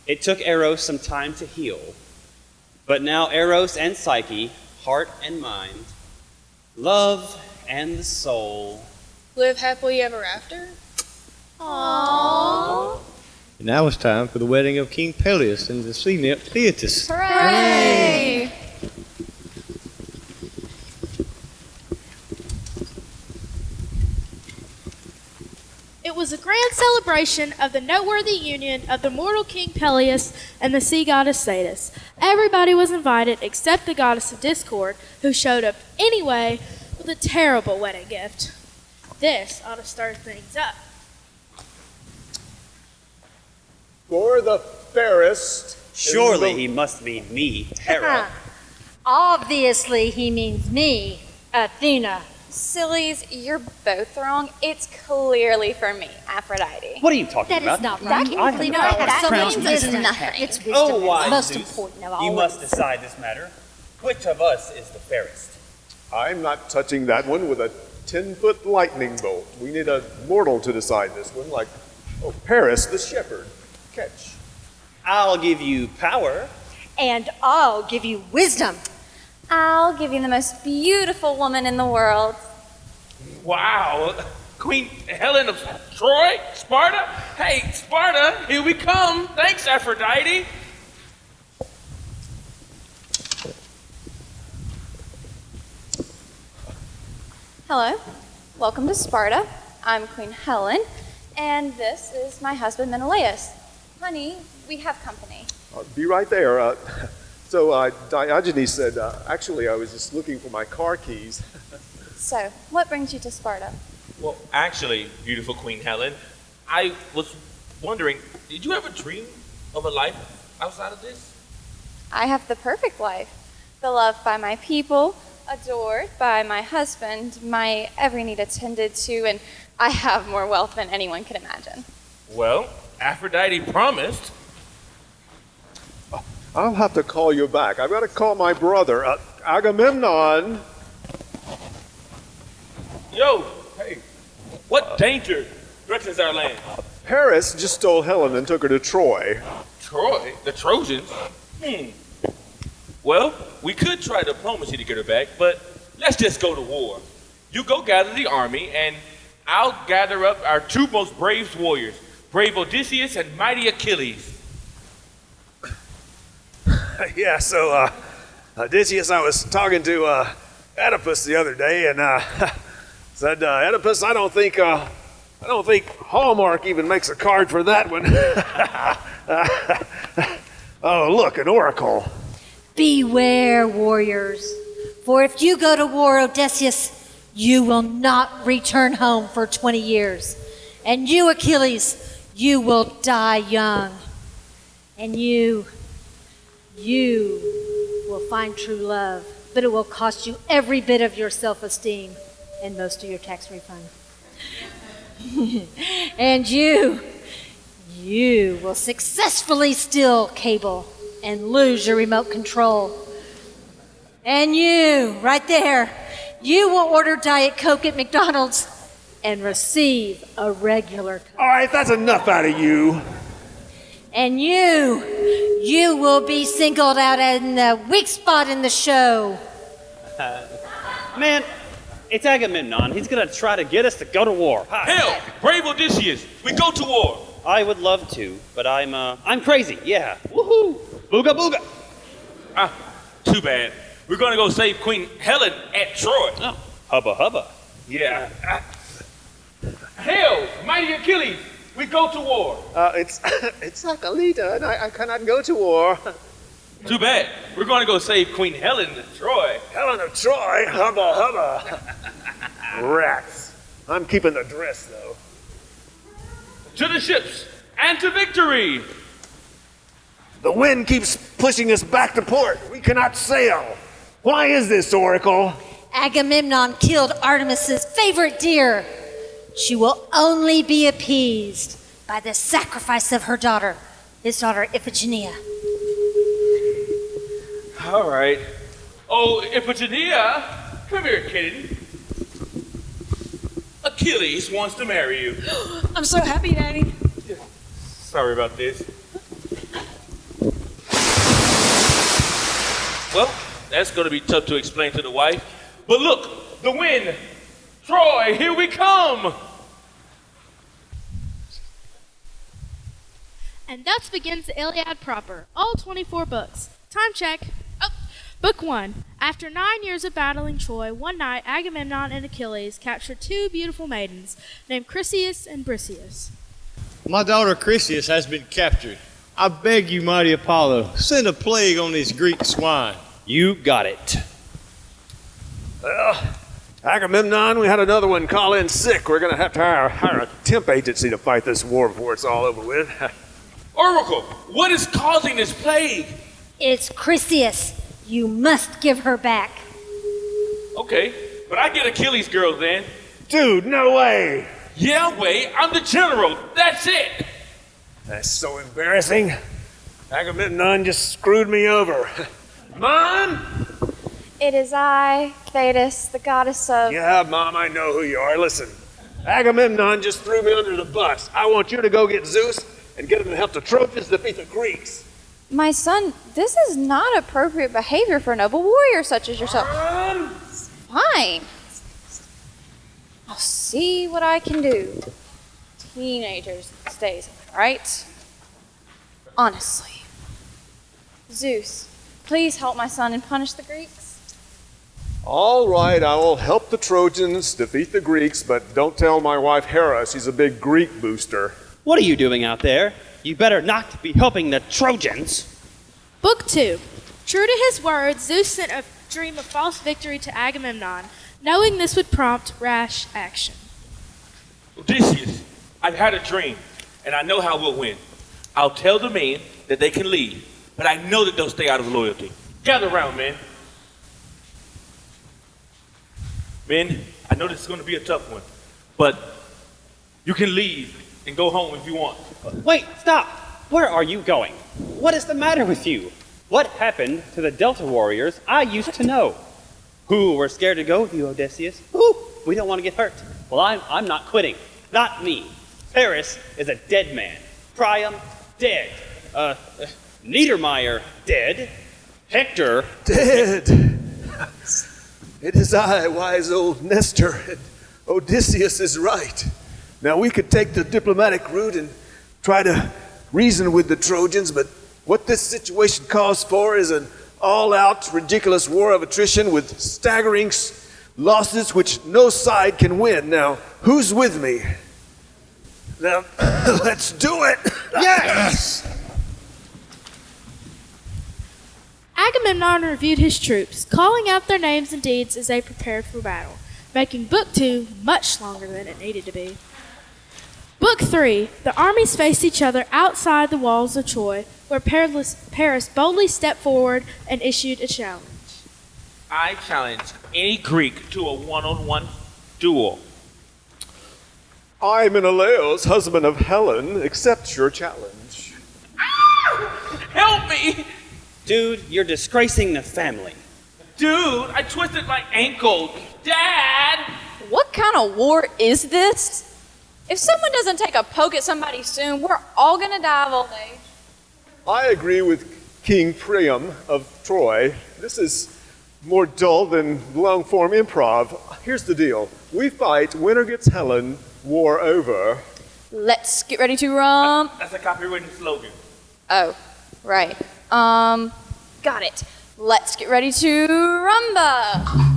It took Eros some time to heal, but now Eros and Psyche, heart and mind, love and the soul, Live happily ever after? Aww. And now it's time for the wedding of King Peleus and the sea nymph Thetis. Hooray! It was a grand celebration of the noteworthy union of the mortal King Peleus and the sea goddess Thetis. Everybody was invited except the goddess of discord, who showed up anyway with a terrible wedding gift. This ought to stir things up. For the fairest. Surely in the- he must mean me, Hera. Obviously, he means me, Athena. Sillies, you're both wrong. It's clearly for me, Aphrodite. What are you talking That about? is not That right. can You really know, not I have that so much means wisdom. nothing. It's wisdom Oh, is wise most Zeus, important of you all. must decide this matter. Which of us is the fairest? I'm not touching that one with a 10-foot lightning bolt. We need a mortal to decide this one, like, Paris the shepherd. Catch. I'll give you power. And I'll give you wisdom. I'll give you the most beautiful woman in the world. Wow. Queen Helen of Troy? Sparta? Hey, Sparta, here we come. Thanks, Aphrodite. Hello, welcome to Sparta. I'm Queen Helen, and this is my husband Menelaus. Honey, we have company. Be right there. Diogenes said, actually, I was just looking for my car keys. So, what brings you to Sparta? Well, actually, beautiful Queen Helen, I was wondering, did you ever dream of a life outside of this? I have the perfect life. Beloved by my people, adored by my husband, my every need attended to, and I have more wealth than anyone could imagine. Well, Aphrodite promised. I'll have to call you back. I've got to call my brother, Agamemnon. Yo, hey, what danger threatens our land? Paris just stole Helen and took her to Troy. Troy? The Trojans? Well, we could try diplomacy to get her back, but let's just go to war. You go gather the army, and I'll gather up our two most brave warriors, brave Odysseus and mighty Achilles. Yeah, so Odysseus, I was talking to Oedipus the other day, and said, Oedipus, I don't think Hallmark even makes a card for that one. Oh, look, an oracle. Beware, warriors, for if you go to war, Odysseus, you will not return home for 20 years. And you, Achilles, you will die young. And you will find true love, but it will cost you every bit of your self-esteem and most of your tax refund. And you will successfully steal cable and lose your remote control. And you, right there, you will order Diet Coke at McDonald's and receive a regular Coke. All right, that's enough out of you. And you will be singled out in the weak spot in the show. Man, it's Agamemnon. He's gonna try to get us to go to war. Hell, brave Odysseus, we go to war. I would love to, but I'm crazy. Yeah. Woohoo! Booga booga. Too bad. We're gonna go save Queen Helen at Troy. Oh, hubba hubba. Yeah. Hell, mighty Achilles, we go to war. It's Acalita, and I cannot go to war. Too bad. We're going to go save Queen Helen of Troy. Helen of Troy? Hubba hubba. Rats. I'm keeping the dress, though. To the ships and to victory. The wind keeps pushing us back to port. We cannot sail. Why is this, Oracle? Agamemnon killed Artemis's favorite deer. She will only be appeased by the sacrifice of her daughter, his daughter Iphigenia. All right. Oh, Iphigenia, come here, kitten. Achilles wants to marry you. I'm so happy, Daddy. Sorry about this. Well, that's going to be tough to explain to the wife. But look, the wind. Troy, here we come. And thus begins the Iliad proper, all 24 books. Time check. Oh, Book 1. After 9 years of battling Troy, one night Agamemnon and Achilles captured two beautiful maidens named Chryseis and Briseis. My daughter Chryseis has been captured. I beg you, mighty Apollo, send a plague on these Greek swine. You got it. Well, Agamemnon, we had another one call in sick. We're going to have to hire a temp agency to fight this war before it's all over with. Oracle, what is causing this plague? It's Chryseis. You must give her back. Okay, but I get Achilles' girl then. Dude, no way. Yeah, wait, I'm the general. That's it. That's so embarrassing. Agamemnon just screwed me over. Mom? It is I, Thetis, the goddess of... Yeah, Mom, I know who you are. Listen, Agamemnon just threw me under the bus. I want you to go get Zeus and get him to help the Trojans defeat the Greeks. My son, this is not appropriate behavior for a noble warrior such as yourself. Fine. I'll see what I can do. Teenagers these days, right? Honestly. Zeus, please help my son and punish the Greeks. All right, I will help the Trojans defeat the Greeks, but don't tell my wife Hera. She's a big Greek booster. What are you doing out there? You better not be helping the Trojans. Book 2. True to his word, Zeus sent a dream of false victory to Agamemnon, knowing this would prompt rash action. Odysseus, I've had a dream, and I know how we'll win. I'll tell the men that they can leave, but I know that they'll stay out of loyalty. Gather around, men. Men, I know this is going to be a tough one, but you can leave and go home if you want. Wait, stop! Where are you going? What is the matter with you? What happened to the Delta warriors I used to know? Who were scared to go with you, Odysseus? Who? We don't want to get hurt. Well, I'm not quitting. Not me. Paris is a dead man. Priam, dead. Niedermeyer, dead. Hector, Dead. It is I, wise old Nestor, and Odysseus is right. Now, we could take the diplomatic route and try to reason with the Trojans, but what this situation calls for is an all-out, ridiculous war of attrition with staggering losses which no side can win. Now, who's with me? Now, let's do it! Yes! Agamemnon reviewed his troops, calling out their names and deeds as they prepared for battle, making Book 2 much longer than it needed to be. Book 3. The armies faced each other outside the walls of Troy, where Paris boldly stepped forward and issued a challenge. I challenge any Greek to a one-on-one duel. I, Menelaus, husband of Helen, accept your challenge. Help me! dude, you're disgracing the family. Dude, I twisted my ankle. Dad! What kind of war is this? If someone doesn't take a poke at somebody soon, we're all gonna die of old age. I agree with King Priam of Troy. This is more dull than long-form improv. Here's the deal. We fight, winner gets Helen, war over. Let's get ready to rum. That's a copywritten slogan. Oh, right. Got it. Let's get ready to rumba.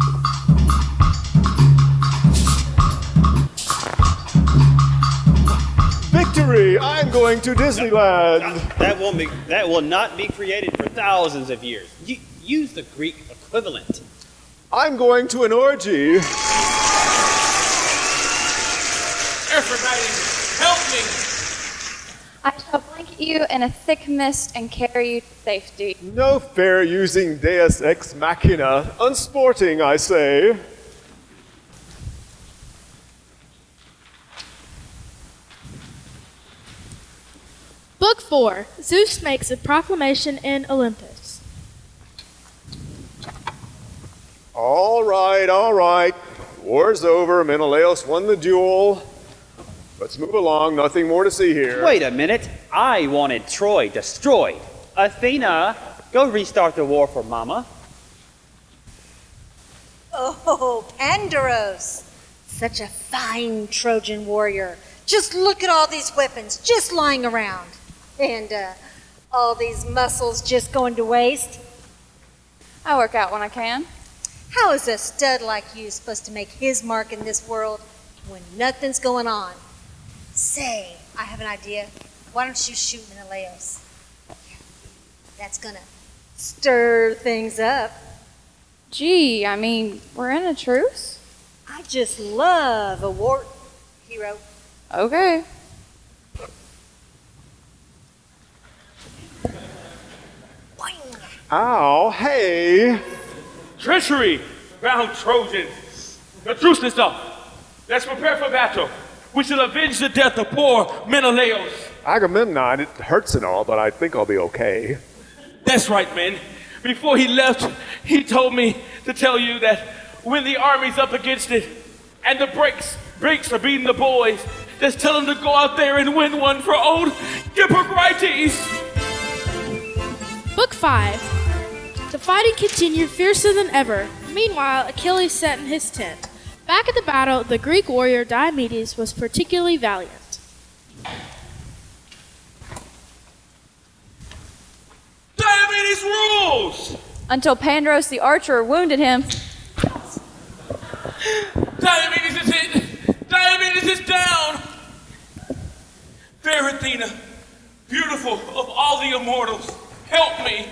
Victory! I'm going to Disneyland. That will not be created for thousands of years. Use the Greek equivalent. I'm going to an orgy. Aphrodite, help me! I shall blanket you in a thick mist and carry you to safety. No fair using Deus ex machina. Unsporting, I say. Book 4. Zeus makes a proclamation in Olympus. All right. War's over. Menelaus won the duel. Let's move along. Nothing more to see here. Wait a minute. I wanted Troy destroyed. Athena, go restart the war for Mama. Oh, Pandaros. Such a fine Trojan warrior. Just look at all these weapons just lying around. And all these muscles just going to waste. I work out when I can. How is a stud like you supposed to make his mark in this world when nothing's going on? Say, I have an idea. Why don't you shoot Menelaus? That's gonna stir things up. Gee, I mean, we're in a truce? I just love a war hero. Okay. Ow, hey. Treachery! Bound Trojans! The truce is up! Let's prepare for battle! We shall avenge the death of poor Menelaus! Agamemnon, it hurts and all, but I think I'll be okay. That's right, men. Before he left, he told me to tell you that when the army's up against it and the breaks are beating the boys, just tell them to go out there and win one for old Hippocrates! Book 5. The fighting continued fiercer than ever. Meanwhile, Achilles sat in his tent. Back at the battle, the Greek warrior Diomedes was particularly valiant. Diomedes rules! Until Pandros the archer wounded him. Diomedes is hit! Diomedes is down! Fair Athena, beautiful of all the immortals, help me!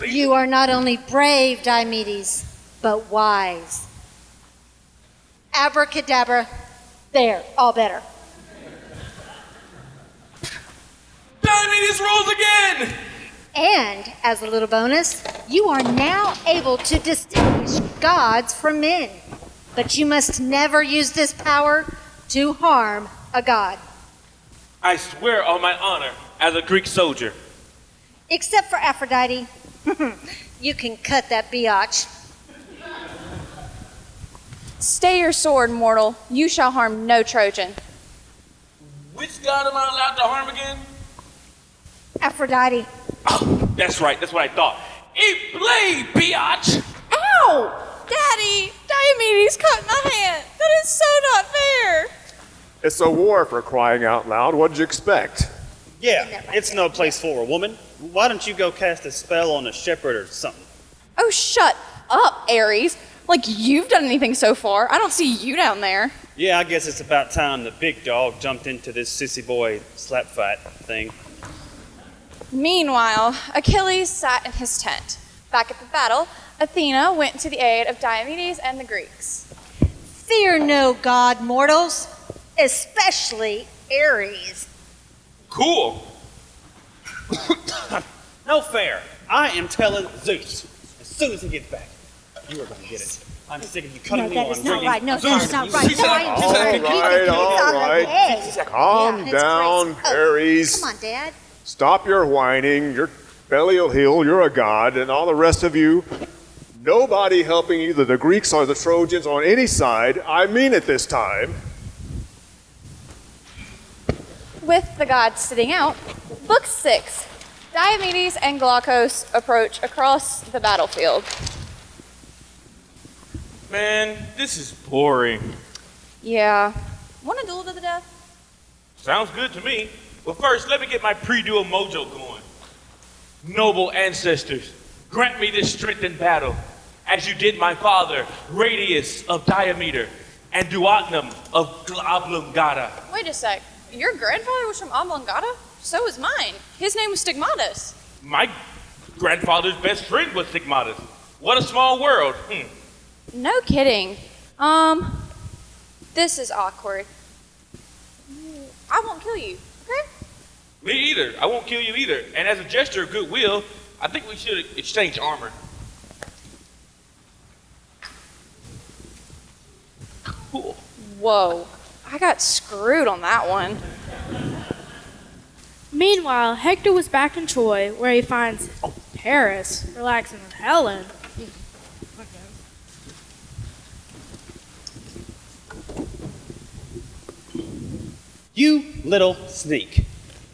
You are not only brave, Diomedes, but wise. Abracadabra. There, all better. Diomedes rules again! And, as a little bonus, you are now able to distinguish gods from men. But you must never use this power to harm a god. I swear on my honor as a Greek soldier. Except for Aphrodite. You can cut that biatch. Stay your sword, mortal. You shall harm no Trojan. Which god am I allowed to harm again? Aphrodite. Oh, that's right, that's what I thought. Eat blade, biatch! Ow! Daddy! Diomedes cut my hand! That is so not fair! It's a war, for crying out loud. What did you expect? Yeah, it's no place for a woman. Why don't you go cast a spell on a shepherd or something? Oh, shut up, Ares. Like you've done anything so far. I don't see you down there. Yeah, I guess it's about time the big dog jumped into this sissy boy slap fight thing. Meanwhile, Achilles sat in his tent. Back at the battle, Athena went to the aid of Diomedes and the Greeks. Fear no god, mortals, especially Ares. Cool. No fair. I am telling Zeus. As soon as he gets back, you are going to get it. I'm sick of you cutting me that on is not bringing right. No, Zeus. that is not right. No, I am All right. Calm Yeah, it's down, crazy. Ares. Come on, Dad. Stop your whining. Your belly will heal. You're a god. And all the rest of you, nobody helping either the Greeks or the Trojans on any side. I mean it this time. With the gods sitting out, Book 6, Diomedes and Glaucus approach across the battlefield. Man, this is boring. Yeah. Want a duel to the death? Sounds good to me. But first, let me get my pre-duel mojo going. Noble ancestors, grant me this strength in battle, as you did my father, Radius of Diometer, and Duodenum of Oblongata. Wait a sec. Your grandfather was from Oblongata? So was mine. His name was Stigmatus. My grandfather's best friend was Stigmatus. What a small world. No kidding. This is awkward. I won't kill you, okay? Me either. I won't kill you either. And as a gesture of goodwill, I think we should exchange armor. Cool. Whoa, I got screwed on that one. Meanwhile, Hector was back in Troy, where he finds Paris relaxing with Helen. You little sneak.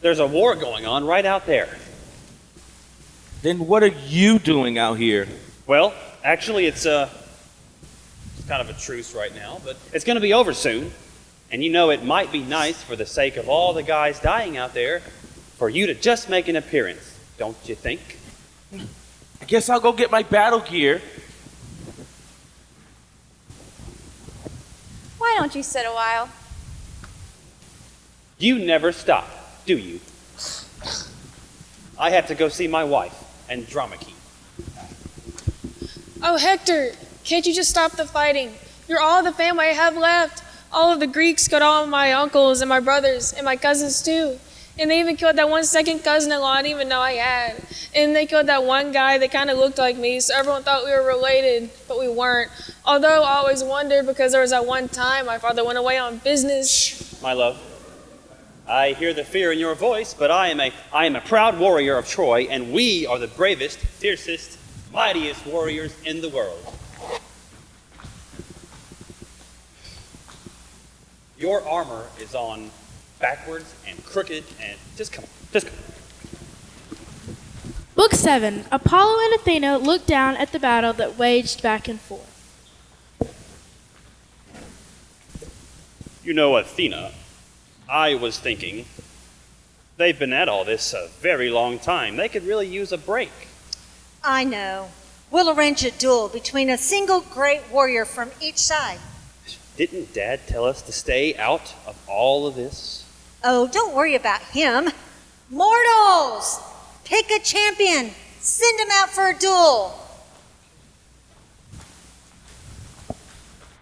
There's a war going on right out there. Then what are you doing out here? Well, actually, it's kind of a truce right now, but it's going to be over soon. And you know it might be nice for the sake of all the guys dying out there for you to just make an appearance, don't you think? I guess I'll go get my battle gear. Why don't you sit a while? You never stop, do you? I have to go see my wife and drama key. Oh, Hector, can't you just stop the fighting? You're all the family I have left. All of the Greeks killed all of my uncles and my brothers and my cousins too. And they even killed that one second cousin-in-law I didn't even know I had. And they killed that one guy that kind of looked like me, so everyone thought we were related, but we weren't. Although I always wondered because there was that one time my father went away on business. My love, I hear the fear in your voice, but I am a proud warrior of Troy, and we are the bravest, fiercest, mightiest warriors in the world. Your armor is on backwards and crooked, and just come on. Book 7. Apollo and Athena look down at the battle that waged back and forth. You know, Athena, I was thinking, they've been at all this a very long time. They could really use a break. I know. We'll arrange a duel between a single great warrior from each side. Didn't Dad tell us to stay out of all of this? Oh, don't worry about him. Mortals! Pick a champion. Send him out for a duel.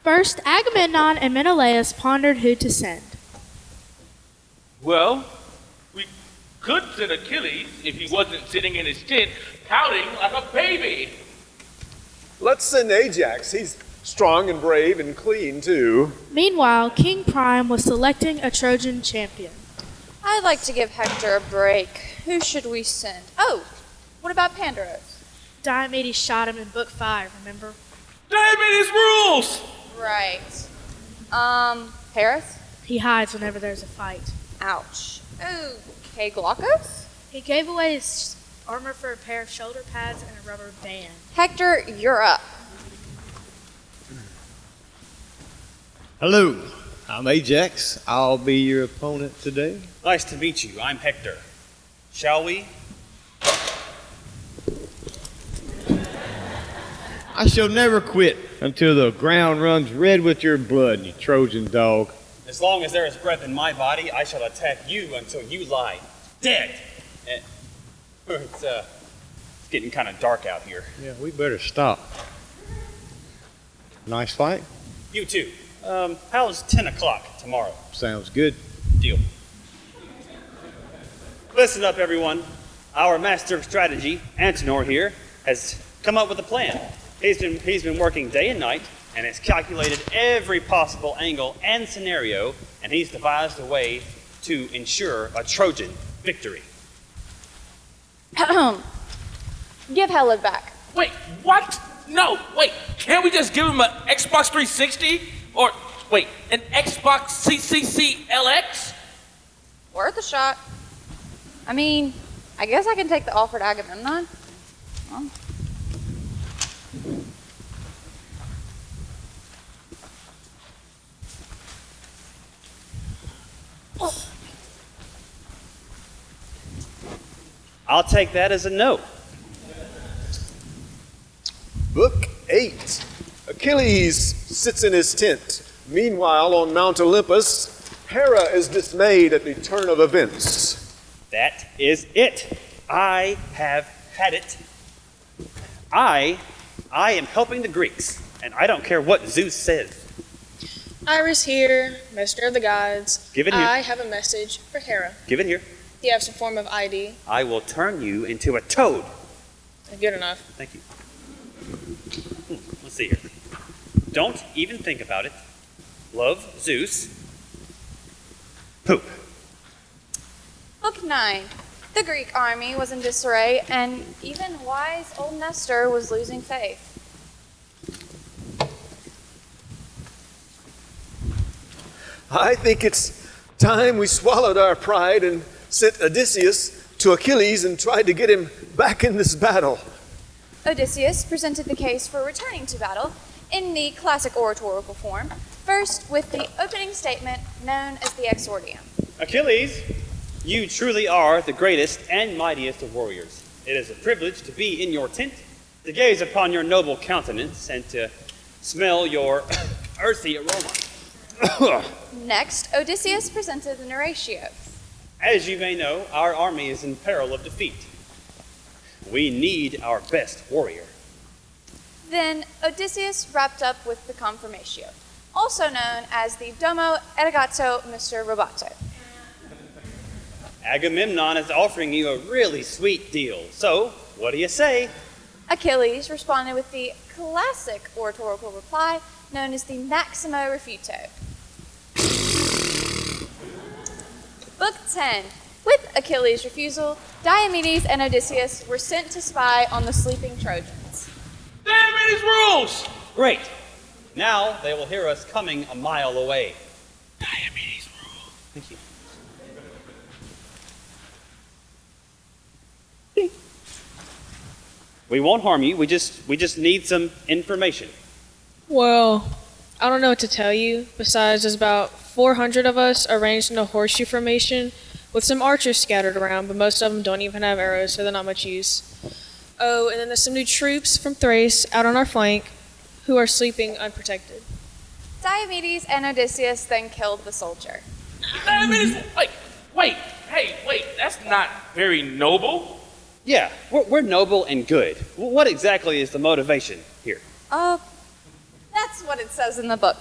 First, Agamemnon and Menelaus pondered who to send. Well, we could send Achilles if he wasn't sitting in his tent pouting like a baby. Let's send Ajax. He's strong and brave and clean, too. Meanwhile, King Priam was selecting a Trojan champion. I'd like to give Hector a break. Who should we send? Oh, what about Pandarus? Diomedes shot him in Book 5, remember? Diomedes rules! Right. Paris? He hides whenever there's a fight. Ouch. Okay, Glaucus? He gave away his armor for a pair of shoulder pads and a rubber band. Hector, you're up. Hello, I'm Ajax. I'll be your opponent today. Nice to meet you. I'm Hector. Shall we? I shall never quit until the ground runs red with your blood, you Trojan dog. As long as there is breath in my body, I shall attack you until you lie dead. It's getting kind of dark out here. Yeah, we better stop. Nice fight. You too. How's 10 o'clock tomorrow? Sounds good. Deal. Listen up, everyone. Our master of strategy, Antenor here, has come up with a plan. He's been working day and night, and has calculated every possible angle and scenario, and he's devised a way to ensure a Trojan victory. Give Helen back. Wait, what? No, wait. Can't we just give him an Xbox 360? Or, wait, an Xbox CCC LX? Worth a shot. I mean, I guess I can take the offered Agamemnon. Well. I'll take that as a no. Book 8. Achilles sits in his tent. Meanwhile, on Mount Olympus, Hera is dismayed at the turn of events. That is it. I have had it. I am helping the Greeks, and I don't care what Zeus says. Iris here, messenger of the gods. Give it here. I have a message for Hera. Give it here. Do you have some form of ID? I will turn you into a toad. Good enough. Thank you. Let's see here. Don't even think about it. Love, Zeus. Poop. Book 9. The Greek army was in disarray, and even wise old Nestor was losing faith. I think it's time we swallowed our pride and sent Odysseus to Achilles and tried to get him back in this battle. Odysseus presented the case for returning to battle in the classic oratorical form, first with the opening statement known as the exordium. Achilles, you truly are the greatest and mightiest of warriors. It is a privilege to be in your tent, to gaze upon your noble countenance, and to smell your earthy aroma. Next, Odysseus presented the narratio. As you may know, our army is in peril of defeat. We need our best warrior. Then Odysseus wrapped up with the confirmatio, also known as the Domo Arigato, Mr. Roboto. Agamemnon is offering you a really sweet deal. So, what do you say? Achilles responded with the classic oratorical reply known as the Maximo Refuto. Book 10. With Achilles' refusal, Diomedes and Odysseus were sent to spy on the sleeping Trojans. Diomedes rules! Great. Now they will hear us coming a mile away. Diomedes rules. Thank you. We won't harm you. We just need some information. Well, I don't know what to tell you. Besides, there's about 400 of us arranged in a horseshoe formation with some archers scattered around, but most of them don't even have arrows, so they're not much use. Oh, and then there's some new troops from Thrace out on our flank who are sleeping unprotected. Diomedes and Odysseus then killed the soldier. Diomedes, wait, that's not very noble. Yeah, we're noble and good. What exactly is the motivation here? That's what it says in the book.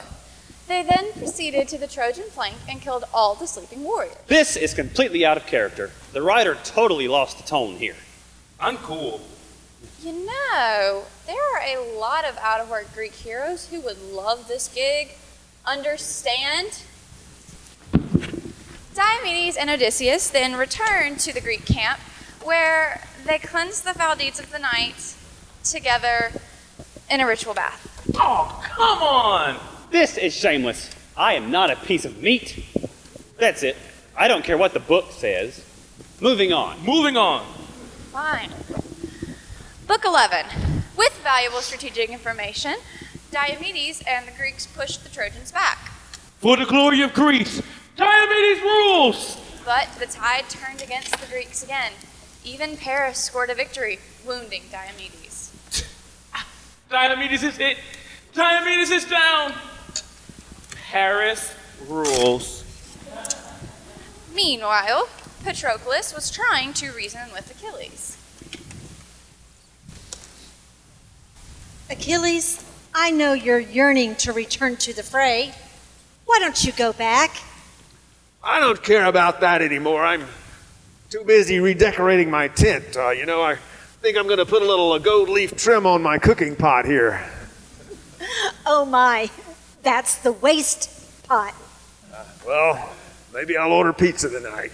They then proceeded to the Trojan flank and killed all the sleeping warriors. This is completely out of character. The writer totally lost the tone here. Uncool. You know, there are a lot of out-of-work Greek heroes who would love this gig. Understand? Diomedes and Odysseus then returned to the Greek camp, where they cleansed the foul deeds of the night together in a ritual bath. Oh, come on! This is shameless. I am not a piece of meat. That's it. I don't care what the book says. Moving on. Moving on. Fine. Book 11. With valuable strategic information, Diomedes and the Greeks pushed the Trojans back. For the glory of Greece, Diomedes rules! But the tide turned against the Greeks again. Even Paris scored a victory, wounding Diomedes. Diomedes is hit. Diomedes is down. Paris rules. Meanwhile, Patroclus was trying to reason with Achilles. Achilles, I know you're yearning to return to the fray. Why don't you go back? I don't care about that anymore. I'm too busy redecorating my tent. I think I'm going to put a little gold leaf trim on my cooking pot here. Oh my, that's the waste pot. Well, maybe I'll order pizza tonight.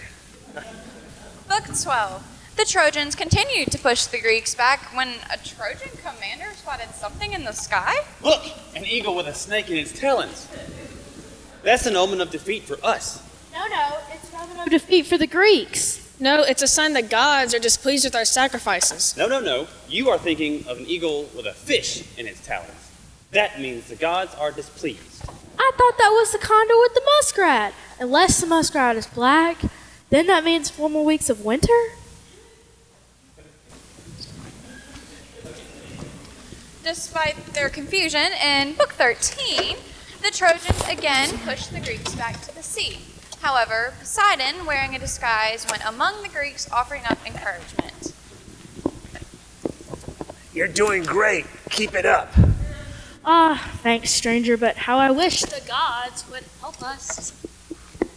Book 12. The Trojans continued to push the Greeks back when a Trojan commander spotted something in the sky. Look, an eagle with a snake in its talons. That's an omen of defeat for us. No, it's rather no defeat for the Greeks. No, it's a sign that gods are displeased with our sacrifices. No. You are thinking of an eagle with a fish in its talons. That means the gods are displeased. I thought that was the condor with the muskrat. Unless the muskrat is black, then that means 4 more weeks of winter? Despite their confusion, in Book 13, the Trojans again pushed the Greeks back to the sea. However, Poseidon, wearing a disguise, went among the Greeks offering up encouragement. You're doing great. Keep it up. Thanks, stranger, but how I wish the gods would help us.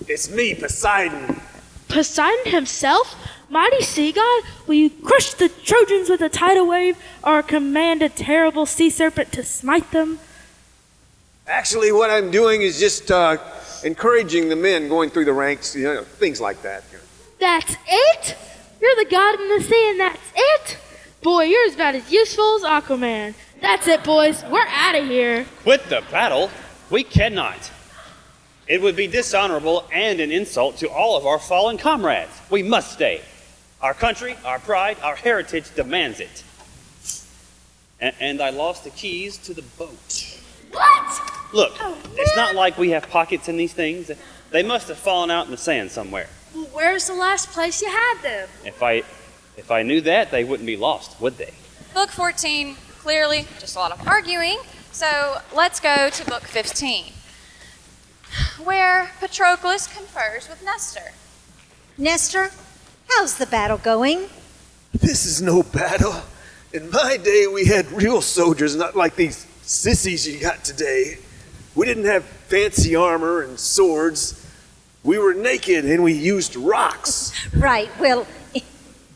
It's me, Poseidon. Poseidon himself? Mighty sea god? Will you crush the Trojans with a tidal wave, or command a terrible sea serpent to smite them? Actually, what I'm doing is just encouraging the men going through the ranks, things like that. That's it? You're the god in the sea and that's it? Boy, you're about as useful as Aquaman. That's it, boys. We're out of here. Quit the battle? We cannot. It would be dishonorable and an insult to all of our fallen comrades. We must stay. Our country, our pride, our heritage demands it. And I lost the keys to the boat. What? Look, it's not like we have pockets in these things. They must have fallen out in the sand somewhere. Well, where's the last place you had them? If I knew that, they wouldn't be lost, would they? Book 14, clearly just a lot of arguing. So let's go to book 15, where Patroclus confers with Nestor. Nestor, how's the battle going? This is no battle. In my day, we had real soldiers, not like these sissies you got today. We didn't have fancy armor and swords. We were naked and we used rocks. Right, well,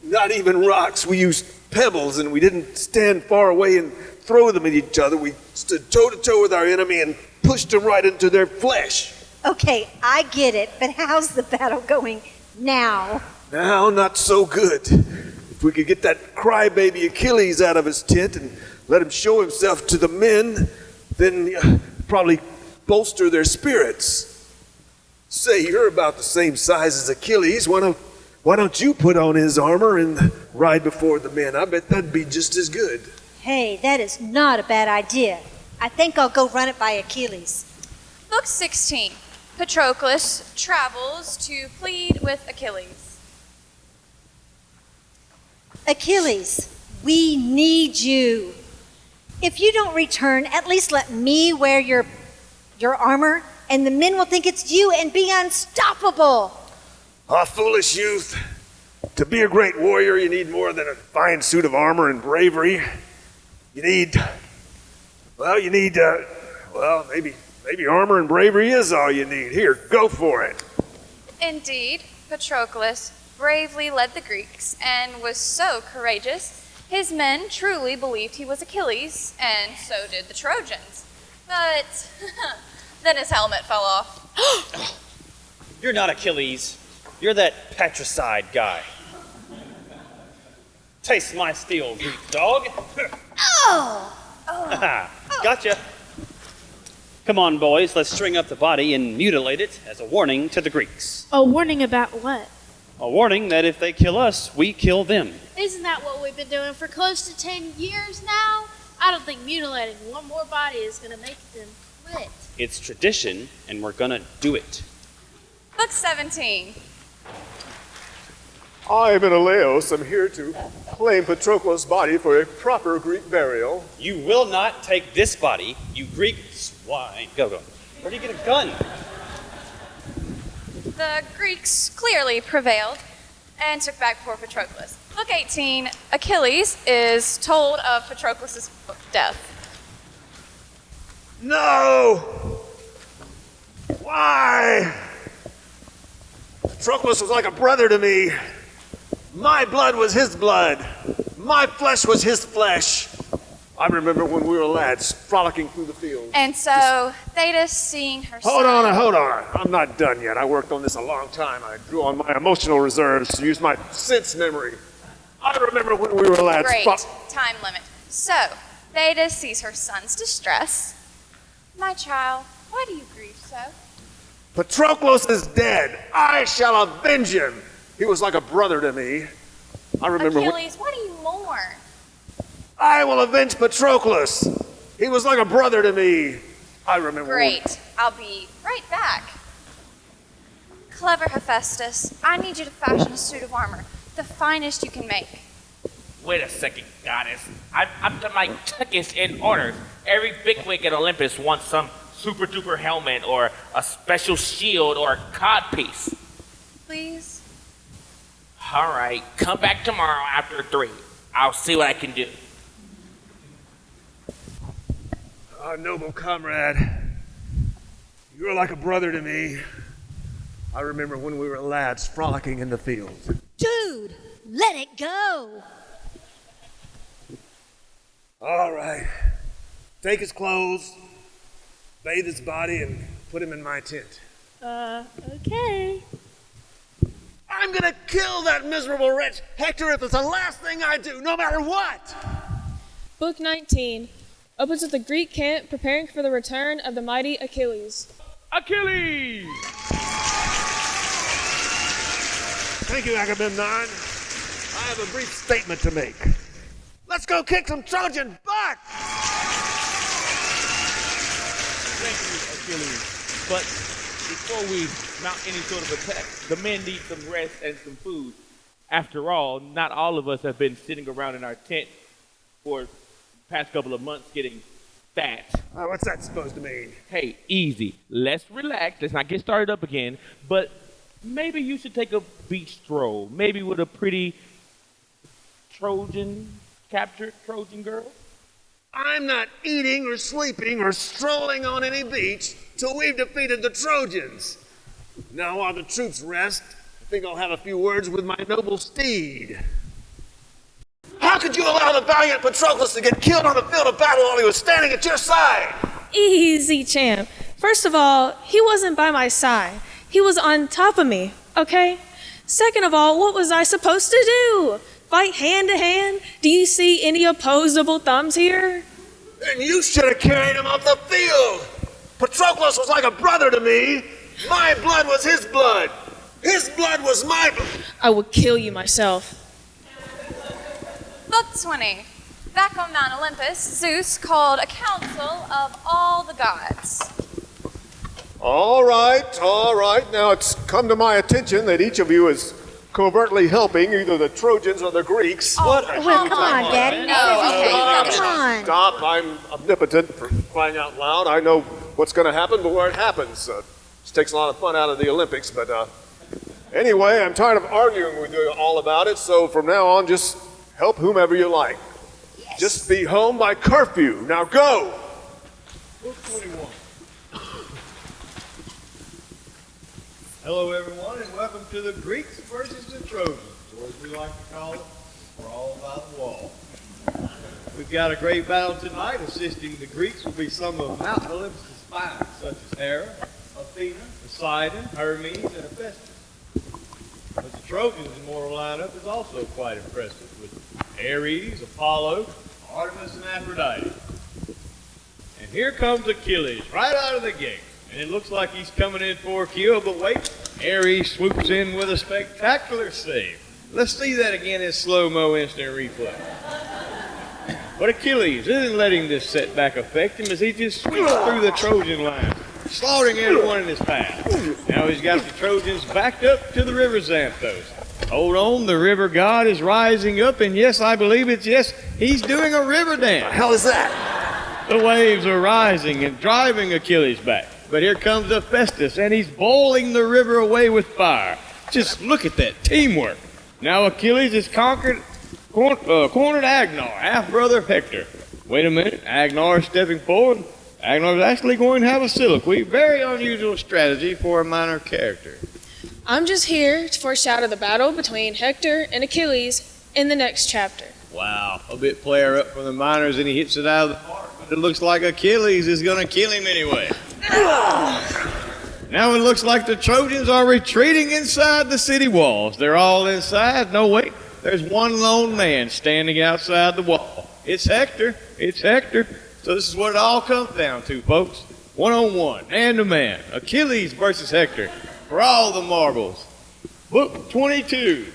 Not even rocks. We used pebbles and we didn't stand far away and throw them at each other. We stood toe to toe with our enemy and pushed them right into their flesh. okay, I get it, but how's the battle going now? Now, not so good. If we could get that crybaby Achilles out of his tent and let him show himself to the men, then probably bolster their spirits. Say, you're about the same size as Achilles. Why don't you put on his armor and ride before the men? I bet that'd be just as good. Hey, that is not a bad idea. I think I'll go run it by Achilles. Book 16, Patroclus travels to plead with Achilles. Achilles, we need you. If you don't return, at least let me wear your armor, and the men will think it's you and be unstoppable. Ah, foolish youth. To be a great warrior, you need more than a fine suit of armor and bravery. You need, maybe armor and bravery is all you need. Here, go for it. Indeed, Patroclus bravely led the Greeks and was so courageous, his men truly believed he was Achilles, and so did the Trojans. But then his helmet fell off. You're not Achilles. You're that patricide guy. Taste my steel, Greek dog. Gotcha. Come on, boys, let's string up the body and mutilate it as a warning to the Greeks. A warning about what? A warning that if they kill us, we kill them. Isn't that what we've been doing for close to 10 years now? I don't think mutilating one more body is going to make them quit. It's tradition, and we're gonna do it. Book 17. I, Menelaus, am here to claim Patroclus' body for a proper Greek burial. You will not take this body, you Greek swine. Go. Where do you get a gun? The Greeks clearly prevailed and took back poor Patroclus. Book 18, Achilles is told of Patroclus' death. No! Why? Patroclus was like a brother to me. My blood was his blood. My flesh was his flesh. I remember when we were lads, frolicking through the fields. And so Thetis, seeing her Hold son... on. I'm not done yet. I worked on this a long time. I drew on my emotional reserves to use my sense memory. I remember when we were lads. Great. Time limit. So, Thetis sees her son's distress. My child, why do you grieve so? Patroclus is dead. I shall avenge him. He was like a brother to me. I remember Achilles, why do you mourn? I will avenge Patroclus. He was like a brother to me. I remember. Great. I'll be right back. Clever Hephaestus, I need you to fashion a suit of armor, the finest you can make. Wait a second, goddess. I've done my tickets in order. Every bigwig at Olympus wants some super duper helmet or a special shield or a codpiece. Please? All right, come back tomorrow after 3. I'll see what I can do. Our noble comrade, you're like a brother to me. I remember when we were lads frolicking in the fields. Dude, let it go. All right. Take his clothes, bathe his body, and put him in my tent. Okay. I'm gonna kill that miserable wretch, Hector, if it's the last thing I do, no matter what! Book 19 opens with the Greek camp preparing for the return of the mighty Achilles. Achilles! Thank you, Agamemnon. I have a brief statement to make. Let's go kick some Trojan butt! Thank you, Achilles. But before we mount any sort of attack, the men need some rest and some food. After all, not all of us have been sitting around in our tent for the past couple of months getting fat. What's that supposed to mean? Hey, easy. Let's relax. Let's not get started up again. But maybe you should take a beach stroll. Maybe with a pretty captured Trojan girl. I'm not eating or sleeping or strolling on any beach till we've defeated the Trojans. Now, while the troops rest, I think I'll have a few words with my noble steed. How could you allow the valiant Patroclus to get killed on the field of battle while he was standing at your side? Easy, champ. First of all, he wasn't by my side. He was on top of me, okay? Second of all, what was I supposed to do? Fight hand to hand? Do you see any opposable thumbs here? Then you should have carried him off the field. Patroclus was like a brother to me. My blood was his blood. His blood was my blood. I would kill you myself. Book 20. Back on Mount Olympus, Zeus called a council of all the gods. All right. Now it's come to my attention that each of you is covertly helping either the Trojans or the Greeks. Well, come on, Daddy. Come on. Stop. I'm omnipotent for crying out loud. I know what's going to happen before it happens. This takes a lot of fun out of the Olympics, but anyway, I'm tired of arguing with you all about it, so from now on, just help whomever you like. Yes. Just be home by curfew. Now go! Book 21. Hello, everyone, and welcome to the Greeks versus the Trojans, or as we like to call it, we're all by the wall. We've got a great battle tonight. Assisting the Greeks will be some of Mount Olympus' finest, such as Hera, Athena, Poseidon, Hermes, and Hephaestus. But the Trojans' immortal lineup is also quite impressive, with Ares, Apollo, Artemis, and Aphrodite. And here comes Achilles, right out of the gate. And it looks like he's coming in for a kill, but wait, Ares swoops in with a spectacular save. Let's see that again in slow-mo instant replay. But Achilles isn't letting this setback affect him as he just sweeps through the Trojan line, slaughtering everyone in his path. Now he's got the Trojans backed up to the river Xanthos. Hold on, the river god is rising up, and yes, I believe he's doing a river dance. The hell is that? The waves are rising and driving Achilles back. But here comes Hephaestus, and he's boiling the river away with fire. Just look at that teamwork. Now Achilles has cornered Agnar, half-brother of Hector. Wait a minute, Agnar is stepping forward. Agnar is actually going to have a soliloquy. Very unusual strategy for a minor character. I'm just here to foreshadow the battle between Hector and Achilles in the next chapter. Wow, a bit player up for the minors, and he hits it out of the park. But it looks like Achilles is going to kill him anyway. Now it looks like the Trojans are retreating inside the city walls. They're all inside. No, wait. There's one lone man standing outside the wall. It's Hector. So this is what it all comes down to, folks. 1-on-1, man-to-man. Achilles versus Hector. For all the marbles. Book 22.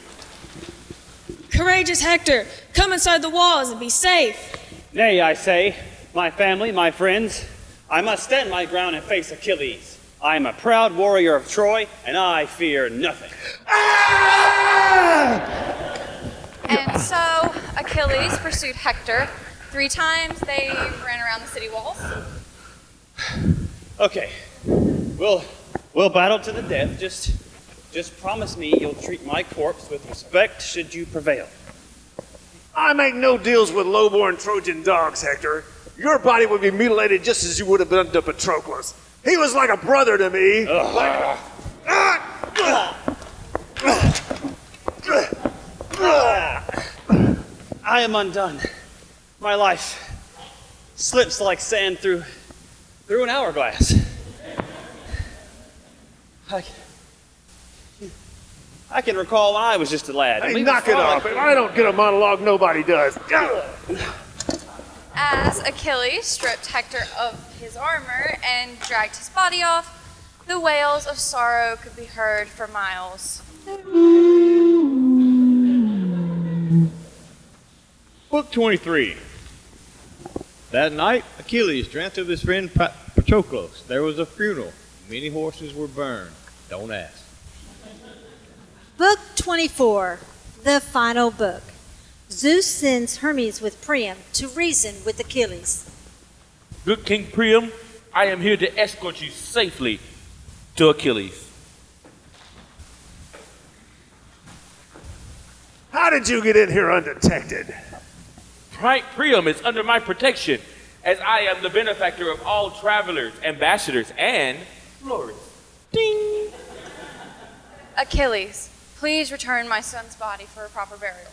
Courageous Hector, come inside the walls and be safe. Nay, I say, my family, my friends, I must stand my ground and face Achilles. I am a proud warrior of Troy, and I fear nothing. And so Achilles pursued Hector. 3 times they ran around the city walls. Okay. We'll battle to the death. Just promise me you'll treat my corpse with respect should you prevail. I make no deals with lowborn Trojan dogs, Hector. Your body would be mutilated just as you would have done to Patroclus. He was like a brother to me. I am undone. My life slips like sand through an hourglass. I can recall when I was just a lad. Hey, knock it off. If I don't get a monologue, nobody does. As Achilles stripped Hector of his armor and dragged his body off, the wails of sorrow could be heard for miles. Book 23. That night, Achilles drank to his friend Patroclus. There was a funeral. Many horses were burned. Don't ask. Book 24, the final book. Zeus sends Hermes with Priam to reason with Achilles. Good King Priam, I am here to escort you safely to Achilles. How did you get in here undetected? Priam is under my protection, as I am the benefactor of all travelers, ambassadors, and lords. Ding! Achilles, please return my son's body for a proper burial.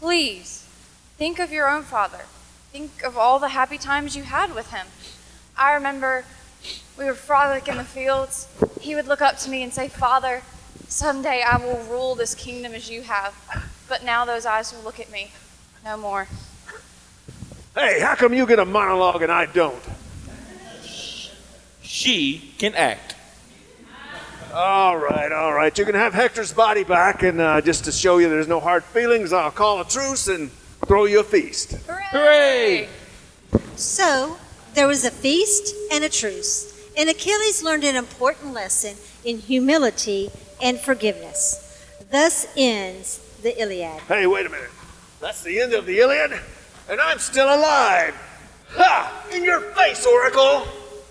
Please, think of your own father. Think of all the happy times you had with him. I remember we were frolic in the fields. He would look up to me and say, "Father, someday I will rule this kingdom as you have." But now those eyes will look at me no more. Hey, how come you get a monologue and I don't? She can act. All right. You can have Hector's body back, and just to show you there's no hard feelings, I'll call a truce and throw you a feast. Hooray! So, there was a feast and a truce, and Achilles learned an important lesson in humility and forgiveness. Thus ends the Iliad. Hey, wait a minute. That's the end of the Iliad? And I'm still alive! Ha! In your face, Oracle!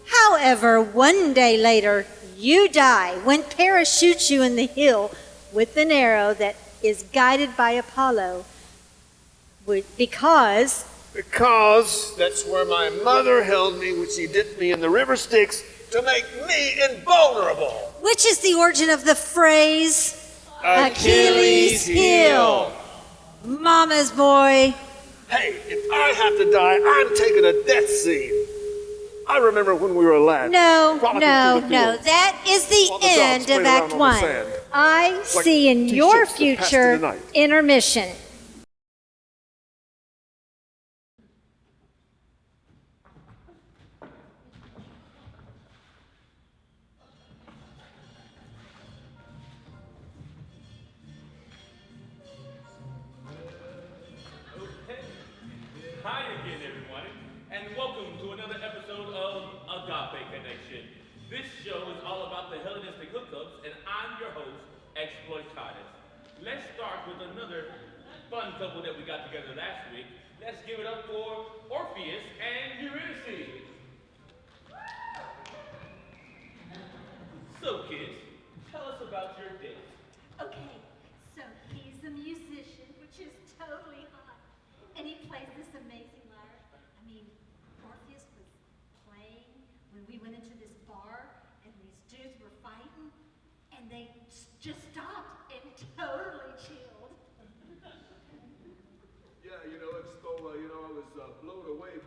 However, one day later, you die when Paris shoots you in the heel with an arrow that is guided by Apollo. Because that's where my mother held me when she dipped me in the river Styx to make me invulnerable. Which is the origin of the phrase Achilles' heel. Mama's boy. Hey, if I have to die, I'm taking a death scene. I remember when we were lads. No. frolicking through the fields. That is the While the dogs end played of around Act on the 1. sand. I see in two your ships that passed in future the night. intermission. Hi again, everyone, and welcome to another episode of Agape Connection. This show is all about the Hellenistic hookups, and I'm your host, Exploitatus. Let's start with another fun couple that we got together last week. Let's give it up for Orpheus and Eurydice. So, kids, tell us about your date. Okay, so he's a musician, which is totally hot. And he plays this amazing lyre. I mean, Orpheus was playing when we went into this bar, and these dudes were fighting, and they just stopped and totally chilled. Yeah, Expo, I was blown away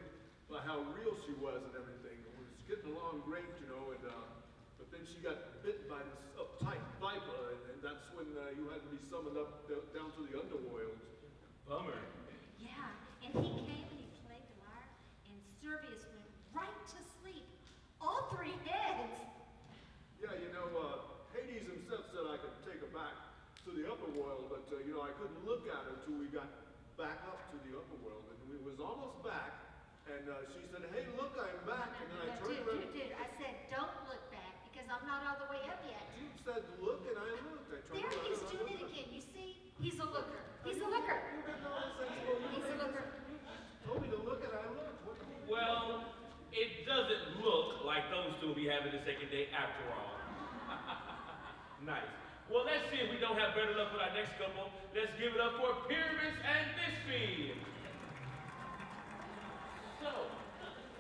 by how real she was and everything. It was getting along great, and but then she got bit by this uptight viper, and that's when you had to be summoned up down to the underworld. Bummer. Yeah, and he came and he played the lyre, and Servius went right to sleep. All three heads. Yeah, Hades himself said I could take her back to the upper world, but I couldn't look at her till we got back up to the upper world, and we was almost back, and she said, "Hey, look, I'm back," and then I turned around. Dude, I said, don't look back, because I'm not all the way up yet. You said, "Look," and I looked. I turned There around he's and I doing it looked. again. You see? He's a looker. He's a looker. You didn't notice, Expo. He's a looker. You told me to look, and I looked. What do you mean? Well, It doesn't look like those two will be having the second date after all. Nice. Well, let's see if we don't have better luck with our next couple. Let's give it up for Pyramus and Thisbe. So,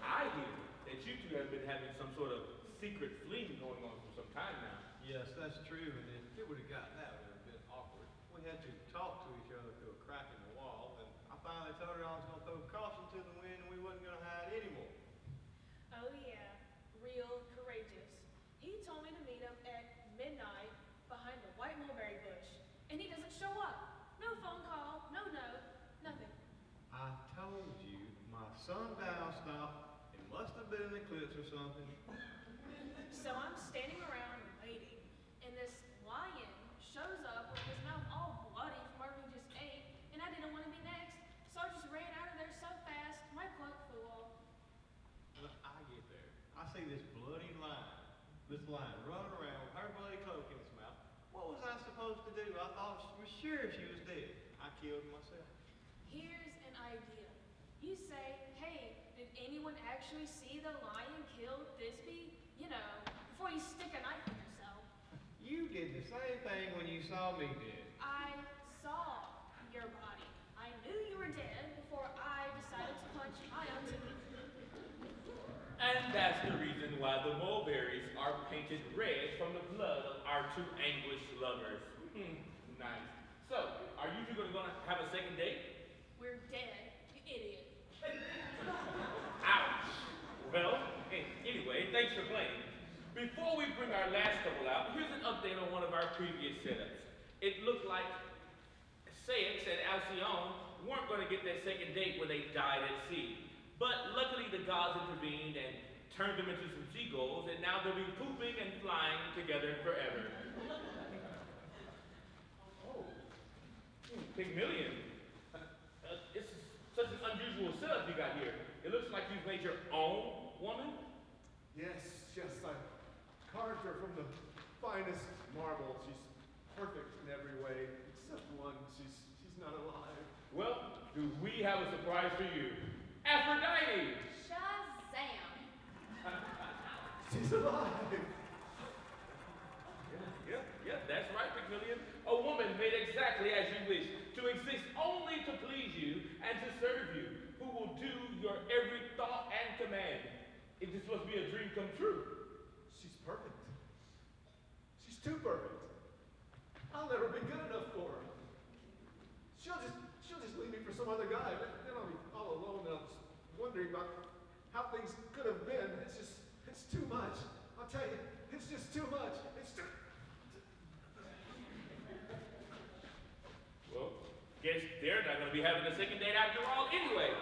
I hear that you two have been having some sort of secret fling going on for some time now. Yes, that's true, and if it would have gotten that, it would have been awkward. We had to talk to each other through a crack in the wall, and I finally told her I was going to throw caution to the wind and we wasn't going to hide anymore. Oh yeah, real courageous. He told me to meet him at midnight behind the white mulberry bush, and he doesn't show up. No phone call, no note, nothing. I told you my sundial stopped. It must have been an eclipse or something. So I'm standing around waiting, and this lion shows up with his mouth all bloody from whatever he just ate, and I didn't want to be next, so I just ran out of there so fast, my cloak flew off. When I get there, I see this bloody lion, running around with her bloody cloak in its mouth. What was I supposed to do? I thought for sure she was dead. I killed her myself. Here's an idea. You say, hey, did anyone actually see the lion kill Thisbe? You know, before you stick a knife in yourself. You did the same thing when you saw me dead. I saw your body. I knew you were dead before I decided to punch my own ticket. And that's the reason why the mulberries are painted red from the blood of our two anguished lovers. Nice. So, are you two going to have a second date? We're dead, you idiot. Ouch. Well, anyway, thanks for playing. Before we bring our last couple out, here's an update on one of our previous setups. It looked like Ceyx and Alcyone weren't going to get their second date when they died at sea. But luckily the gods intervened and turned them into some seagulls, and now they'll be pooping and flying together forever. Oh, Pygmalion. It's such an unusual setup you got here. It looks like you've made your own woman. Yes, I carved her from the finest marble. She's perfect in every way, except one. She's not alive. Well, do we have a surprise for you? Aphrodite! Shazam! She's alive! Yeah, that's right, Pygmalion. A woman made exactly as you wish, to exist only to please you and to serve you, who will do your every thought and command. This must be a dream come true. She's perfect. She's too perfect. I'll never be good enough for her. She'll just leave me for some other guy, but then I'll be all alone and I'm just wondering about how things could have been. It's too much. I'll tell you, it's just too much. It's too... Well, guess they're not going to be having a second date after all anyway.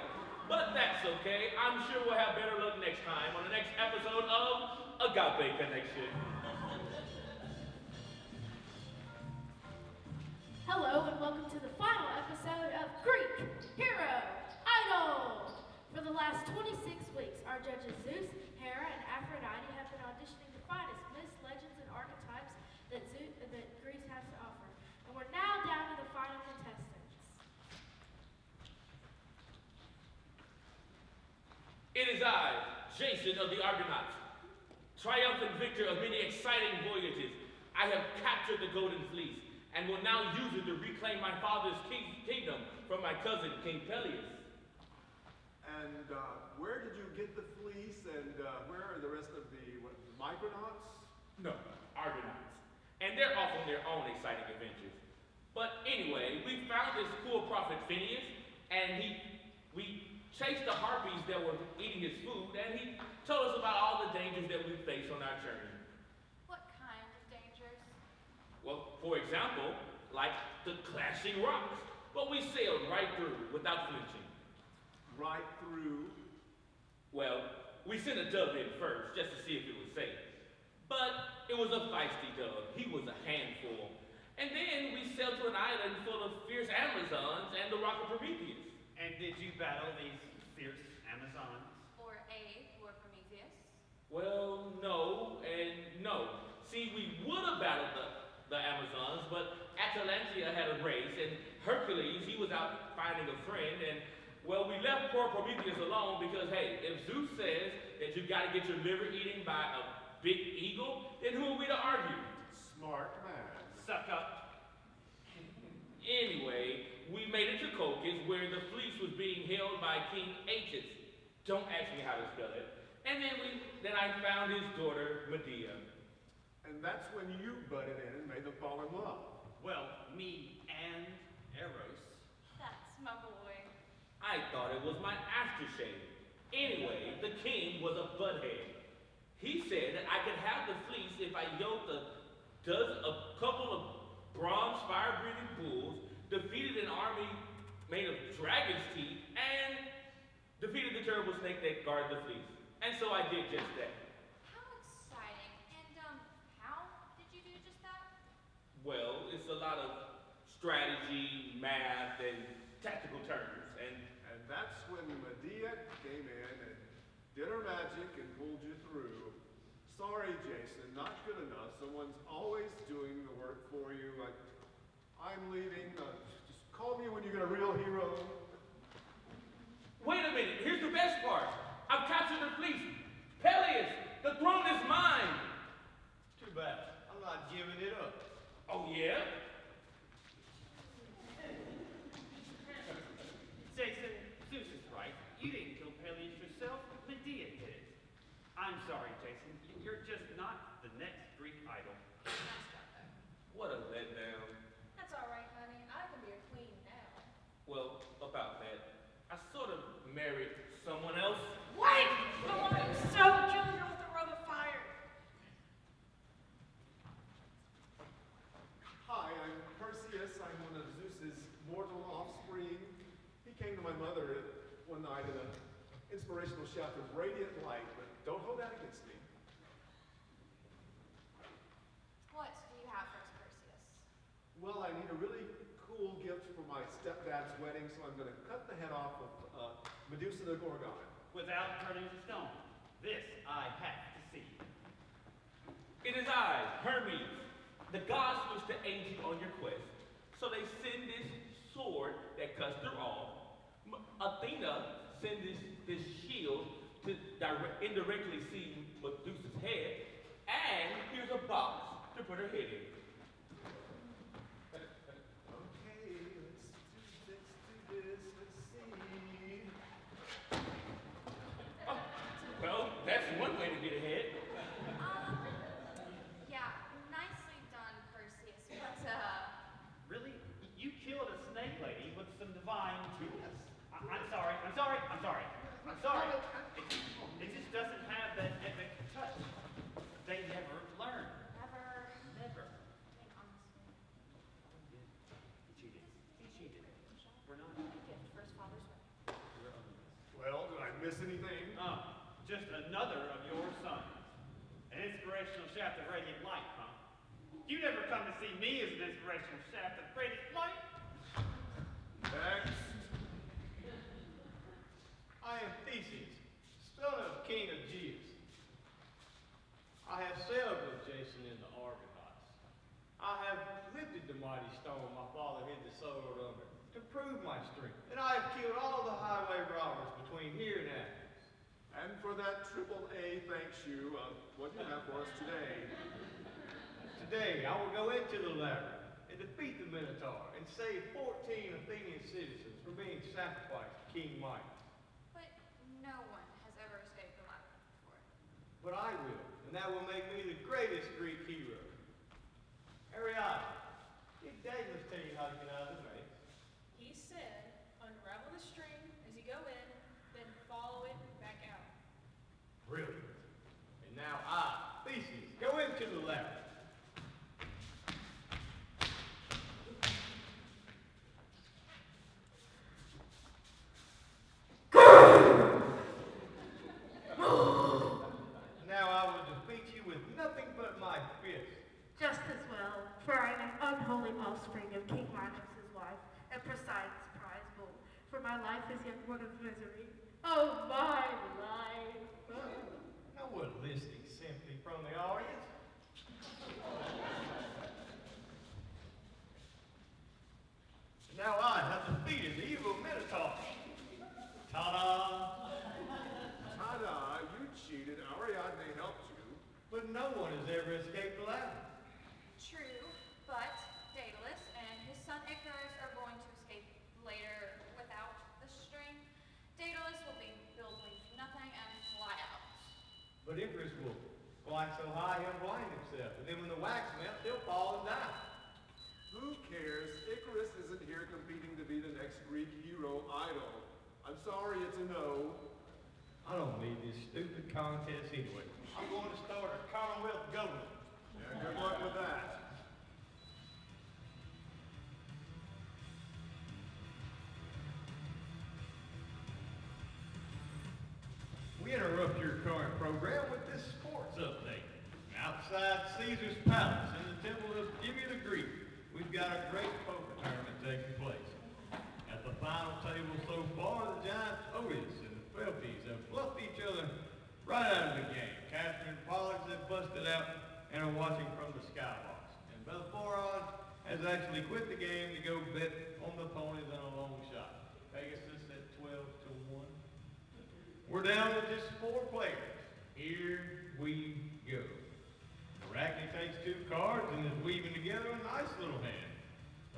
But that's okay. I'm sure we'll have better luck next time on the next episode of Agape Connection. Hello and welcome to the final episode of Greek Hero Idol. For the last 26 weeks, our judges Zeus, Hera, and Aphrodite have been auditioning the finest myths, legends, and archetypes that Greece has to offer. And we're now down to the final contestants. It is I, Jason of the Argonauts, triumphant victor of many exciting voyages. I have captured the Golden Fleece and will now use it to reclaim my father's kingdom from my cousin, King Peleus. And where did you get the fleece, and where are the rest of the Micronauts? No, Argonauts. And they're off on their own exciting adventures. But anyway, we found this cool prophet Phineas, and we chased the harpies that were eating his food, and he told us about all the dangers that we face on our journey. What kind of dangers? Well, for example, like the clashing rocks. But we sailed right through without flinching. Right through? Well, we sent a dove in first, just to see if it was safe. But it was a feisty dove. He was a handful. And then we sailed to an island full of fierce Amazons and the rock of Prometheus. And did you battle these fierce Amazons? Or A for Prometheus? Well, no and no. See, we would have battled the Amazons, but Atalantia had a race, and Hercules, he was out finding a friend, and Well, we left poor Prometheus alone because, hey, if Zeus says that you got to get your liver eaten by a big eagle, then who are we to argue? Smart man. Suck up. Anyway, we made it to Colchis, where the fleece was being held by King Aegeus. Don't ask me how to spell it. And then I found his daughter, Medea. And that's when you butted in and made them fall in love. Well, me and Eros. That's my boy. I thought it was my aftershave. Anyway, the king was a butthead. He said that I could have the fleece if I yoked a couple of bronze fire-breathing bulls, defeated an army made of dragon's teeth, and defeated the terrible snake that guarded the fleece. And so I did just that. How exciting. And, how did you do just that? Well, it's a lot of strategy, math, and tactical terms, and that's when Medea came in and did her magic and pulled you through. Sorry, Jason, not good enough. Someone's always doing the work for you. I'm leaving. Just call me when you get a real hero. Wait a minute, here's the best part. I've captured the fleece. Peleus, the throne is mine. Too bad. I'm not giving it up. Oh, yeah? Jason, Zeus is right. You didn't kill Peleus yourself. Medea did it. I'm sorry, Jason. You're just not the next Greek idol. What a letdown. That's all right, honey. I can be a queen now. Well, about that, I sort of married someone else. Wait! I want to so kill you with the robe of fire. Hi, I'm Perseus. I'm one of Zeus's mortal offspring. He came to my mother one night in an inspirational shaft of radiant light, but don't hold that against me. What do you have for us, Perseus? Well, I need a really cool gift for my stepdad's wedding, so I'm going to cut the head off of Medusa the Gorgon. Without turning to stone. This I have to see. It is I, Hermes. The gods wish to aid you on your quest, so they send this sword that cuts through all. Athena sends this shield to indirectly see Medusa's head, and here's a box to put her head in. Okay, let's do this. Let's see. Oh, well, that's one way to get ahead. Yeah, nicely done, Perseus, but, Really? You killed a snake lady with some divine genius. I'm sorry. It just doesn't have that epic touch. They never learn. Never. I mean, honestly, He cheated. We're not. gift for his father's wedding. Well, did I miss anything? Just another of your sons. An inspirational shaft of radiant light, huh? You never come to see me as an inspirational shaft of radiant light. Next. I am Theseus, son of King Aegeus. I have sailed with Jason in the Argonauts. I have lifted the mighty stone my father hid the sword under to prove my strength, and I have killed all the highway robbers between here and Athens. And for that triple A, thanks you. What do you have for us today? Today, I will go into the labyrinth and defeat the Minotaur and save 14 Athenian citizens from being sacrificed to King Minos. But no one has ever escaped the labyrinth before. But I will, and that will make me the greatest Greek hero. Ariadne, did Daedalus tell you how to get out of the maze? He said, unravel the string as you go in, then follow it back out. Brilliant. And now I, Theseus, go into the labyrinth. Now I will defeat you with nothing but my But Icarus will fly so high he'll blind himself. And then when the wax melts, he'll fall and die. Who cares? Icarus isn't here competing to be the next Greek hero idol. I'm sorry, it's a no. I don't need this stupid contest anyway. I'm going to start a Commonwealth government. Yeah, good luck with that. We interrupt your current program with this sports update. Outside Caesar's Palace in the Temple of Jimmy the Greek, we've got a great poker tournament taking place. At the final table so far, the giants Odyssey and the Felties have fluffed each other right out of the game. Catherine and Pollux have busted out and are watching from the skybox. And Belphoron has actually quit the game to go bet on the ponies on a long shot. Pegasus at 12-1. We're down to just 4 players. Here we go. Arachne takes 2 cards and is weaving together a nice little hand.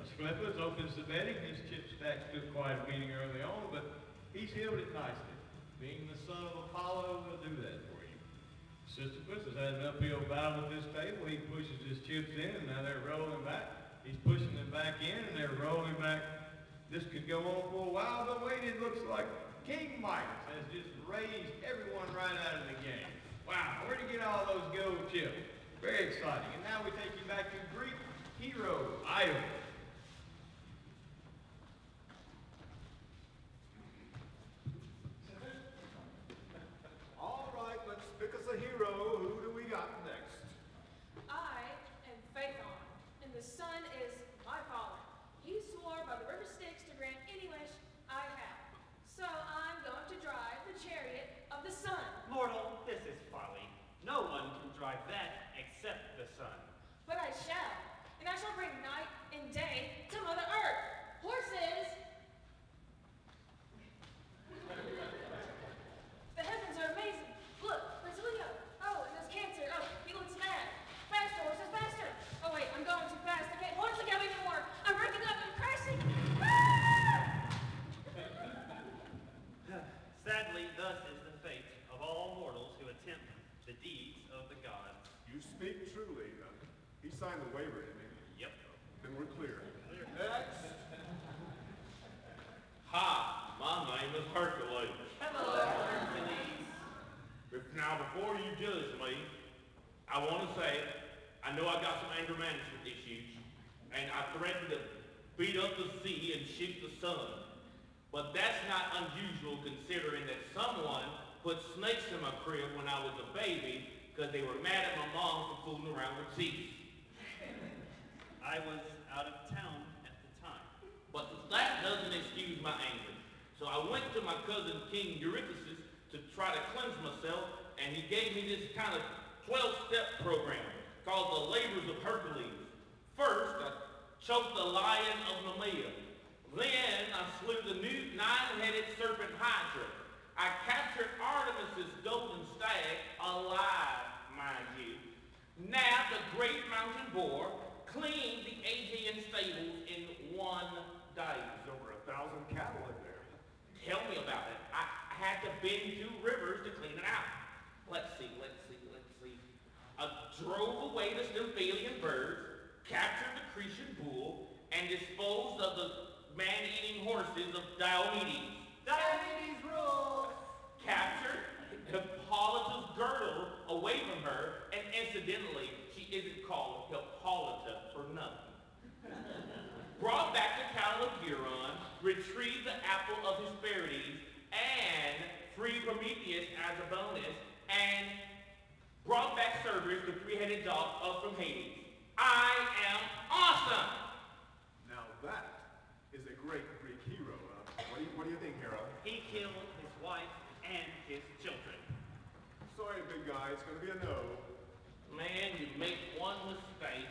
Asclepius opens the betting. His chip stack took quite a beating early on, but he's healed it nicely. Being the son of Apollo will do that for you. Sisyphus has had an uphill battle at this table. He pushes his chips in, and now they're rolling back. He's pushing them back in, and they're rolling back. This could go on for a while, but wait, it looks like King Midas has just raised everyone right out of the game. Wow, where'd he get all those gold chips? Very exciting. And now we take you back to Greek hero idol. All right, let's pick us a hero. Who do we got next? I am Phaethon, and the sun is my father. He swore by the river Styx to grant any wish I have. So I'm going to drive the chariot of the sun. Mortal, this is folly. No one can drive that except the sun. But I shall, and I shall bring night and day to Mother Earth. Horses! The heavens are amazing. Look, there's Leo. Oh, and there's Cancer. Oh, he looks mad. Faster, horses, faster. Oh, wait, I'm going too fast. I can't horse together anymore. I'm breaking up and crashing. Ah! Sadly, thus is the fate of all mortals who attempt the deeds of the gods. You speak truly. He signed the waiver, didn't he? Yep. Then we're clear. Next. Hi, my name is Hercules. Hello, Hercules. Now, before you judge me, I want to say, I know I got some anger management issues, and I threatened to beat up the sea and shoot the sun. But that's not unusual considering that someone put snakes in my crib when I was a baby because they were mad at my mom for fooling around with teeth. I was out of town at the time. But that doesn't excuse my anger. So I went to my cousin King Eurypylus to try to cleanse myself, and he gave me this kind of 12-step program called the Labors of Hercules. First, I choked the lion of Nemea. Then I slew the new 9-headed serpent Hydra. I captured Artemis's golden stag alive, mind you. Nabbed a great mountain boar, cleaned the Aegean stables in one day. There's over 1,000 cattle in there. Tell me about it. I had to bend 2 rivers to clean it out. Let's see. I drove away the Stymphalian birds, captured the Cretan bull, and disposed of the man-eating horses of Diomedes. Diomedes rules! Captured Hippolyta's girdle away from her, and incidentally, she isn't called Hippolyta for nothing. Brought back to Calligeron, retrieved the apple of Hesperides, and freed Prometheus as a bonus, and brought back Cerberus, the 3-headed dog, up from Hades. I am awesome! Now that is a great Greek hero. What do you think, Hera? He killed his wife and his children. Sorry, big guy. It's going to be a no. Man, you make one mistake.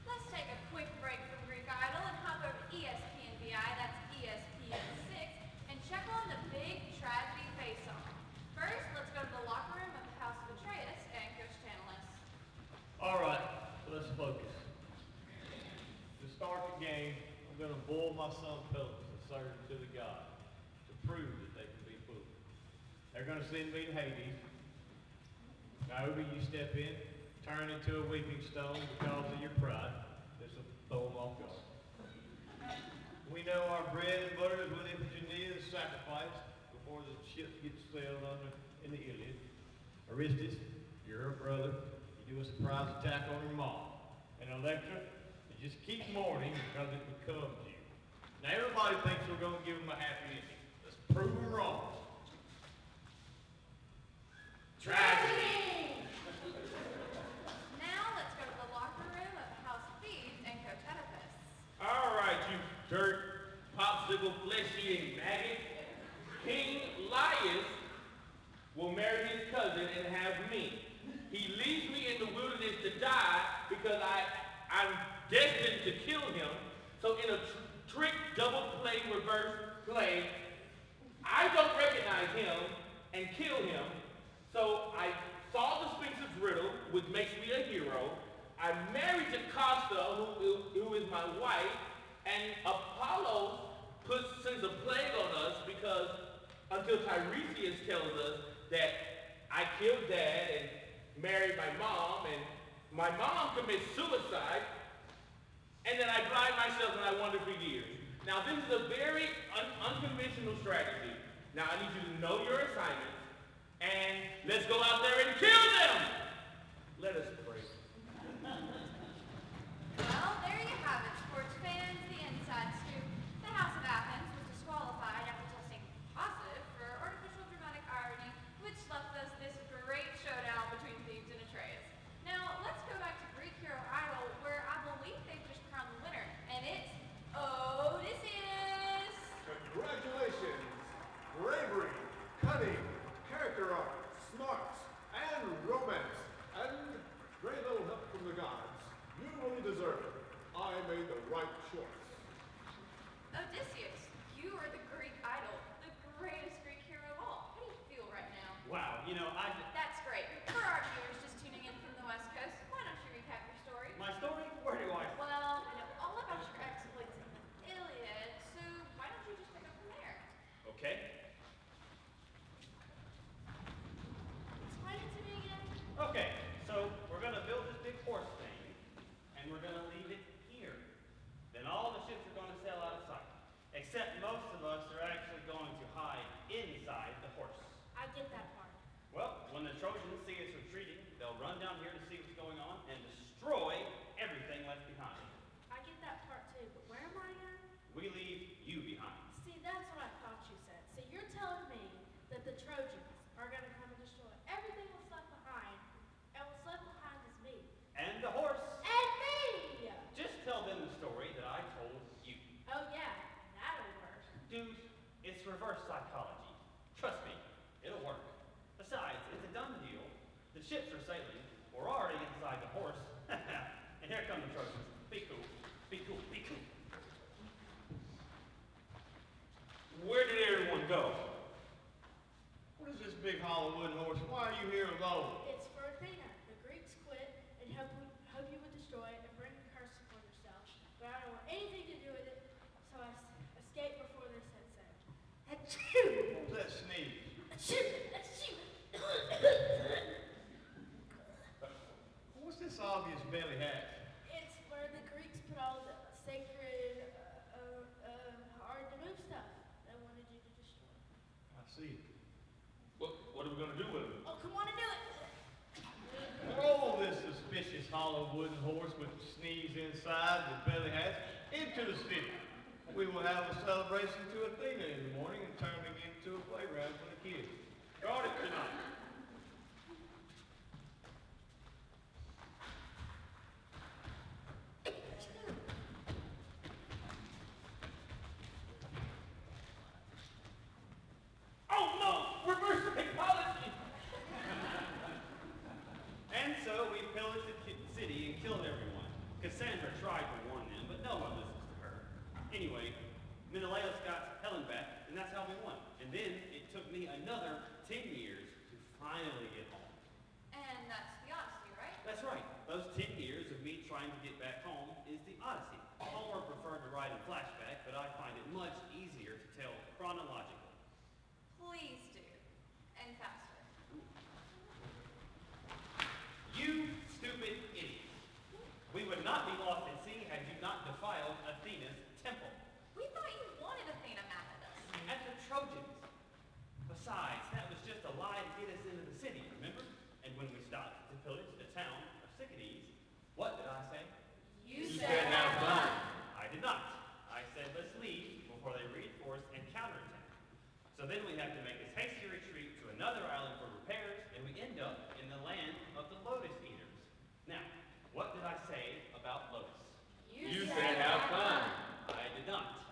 Let's take a quick break from Greek Idol and hop over to ESPN VI, that's ESPN 6, and check on the big tragedy face-off. First, let's go to the locker room of the House of Atreus and Coach Tantalus. All right, let's focus. To start the game, I'm going to boil my son Pelicans and serve him to the god. To to prove that they can be fooled. They're going to send me to Hades. Niobe, you step in, turn into a weeping stone because of your pride. This will throw them off guard. We know our bread and butter is with Iphigenia's sacrifice before the ships get sailed in the Iliad. Aristus, you're her brother. You do a surprise attack on her mom. And Electra, you just keep mourning because it becomes you. Now everybody thinks we're going to give them a happy ending. Let's prove them wrong. Tragedy! Now let's go to the locker room of House Thebes and Coach Oedipus. All right, you dirt, popsicle, flesh-eating maggot. King Laius will marry his cousin and have me. He leaves me in the wilderness to die because I'm destined to kill him. So in a trick, double play, reverse play, I don't recognize him and kill him. So I solve the Sphinx's riddle, which makes me a hero. I'm married to Costa, who is my wife, and Apollo sends a plague on us because until Tiresias tells us that I killed Dad and married my mom, and my mom commits suicide, and then I blind myself and I wonder for years. Now this is a very unconventional strategy. Now I need you to know your assignments, and let's go out there and kill them! Let us pray. Well, there you have it, sports fans, the inside scoop. The House of Athens was disqualified after testing positive for artificial dramatic irony, which left us this great showdown between Thebes and Atreus. Now, let's go back to Greek hero Idol, where I believe they've just crowned the winner, and it's Odysseus! Congratulations! Bravery, cunning, character art, smarts, and romance, and great little help from the gods. You really deserve it. I made the right choice. Odysseus, you are the Greek idol, the greatest Greek hero of all. How do you feel right now? Wow, That's great. For our viewers just tuning in from the West Coast, why don't you recap your story? my story? Where do I? Well, I know all about your exploits in the Iliad, so why don't you just pick up from there? Okay. Explain it to me again. Okay, so we're going to build this big horse thing, and we're going to leave it here. Then all the ships are going to sail out of sight. Except most of us are actually going to hide inside the horse. I get that part. Well, when the Trojans see us retreating, they'll run down here to see what's going on and destroy everything left behind. I get that part too, but where am I again? We leave you behind. See, that's what I thought you said. So you're telling me that the Trojans are going to come and destroy everything that's left behind, and what's left behind is me. And the horse. And me! Just tell them the story that I told you. Oh yeah, that'll work. Dude, it's reverse psychology. Trust me, it'll work. Besides, it's a done deal. The ships are sailing. We're already inside the horse. And here come the Trojans. Be cool. Be cool. Be cool. Where did everyone go? What is this big hollow wooden horse? Why are you here alone? It's for Athena. The Greeks quit and hope you would destroy it and bring a curse upon yourself. But I don't want anything to do with it, so I escaped before they said so. Achoo! What was that sneeze? Achoo! Achoo! What's this obvious belly hat? It's where the Greeks put all the sacred, hard-to-move stuff they wanted you to destroy. I see it. What are we going to do with it? Oh, come on and do it! Roll this suspicious hollow wooden horse with the sneeze inside, the belly hat, into the city. We will have a celebration to Athena in the morning and turn it into a playground for the kids. Guard it tonight. Oh no! Reverse psychology! And so we pillaged the city and killed everyone. Cassandra tried to warn them, but no one listens to her. Anyway, Menelaus got Helen back, and that's how we won. And then it took me another 10 years to finally get home. And that's the Odyssey, right? That's right. Those 10 years of me trying to get back home is the Odyssey. Homer preferred to write in flashback, but I find it much easier to tell chronologically. So then we have to make this hasty retreat to another island for repairs, and we end up in the land of the Lotus Eaters. Now, what did I say about Lotus? You said have fun. I did not.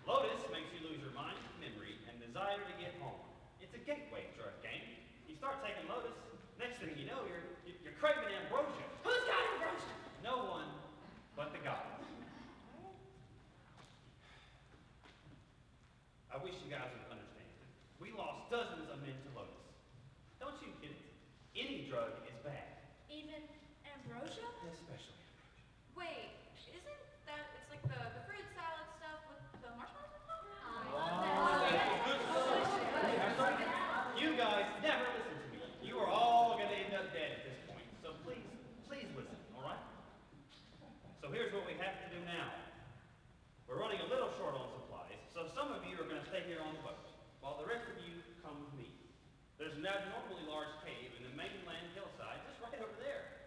Lotus makes you lose your mind, memory, and desire to get home. It's a gateway drug game. You start taking Lotus, next thing you know, you're craving ambrosia. Who's got ambrosia? No one but the gods. I wish you guys would understand. We lost dozens of men to Lotus. Don't you get it? Any drug is bad. Even ambrosia? Especially Wait, isn't that, it's like the fruit salad stuff with the marshmallows on top? You guys never listen to me. You are all going to end up dead at this point. So please listen, all right? So here's what we have to do now. We're running a little short on supplies, so some of you are going to stay here on the boat, while the rest of you come with me. There's an abnormally large cave in the mainland hillside just right over there.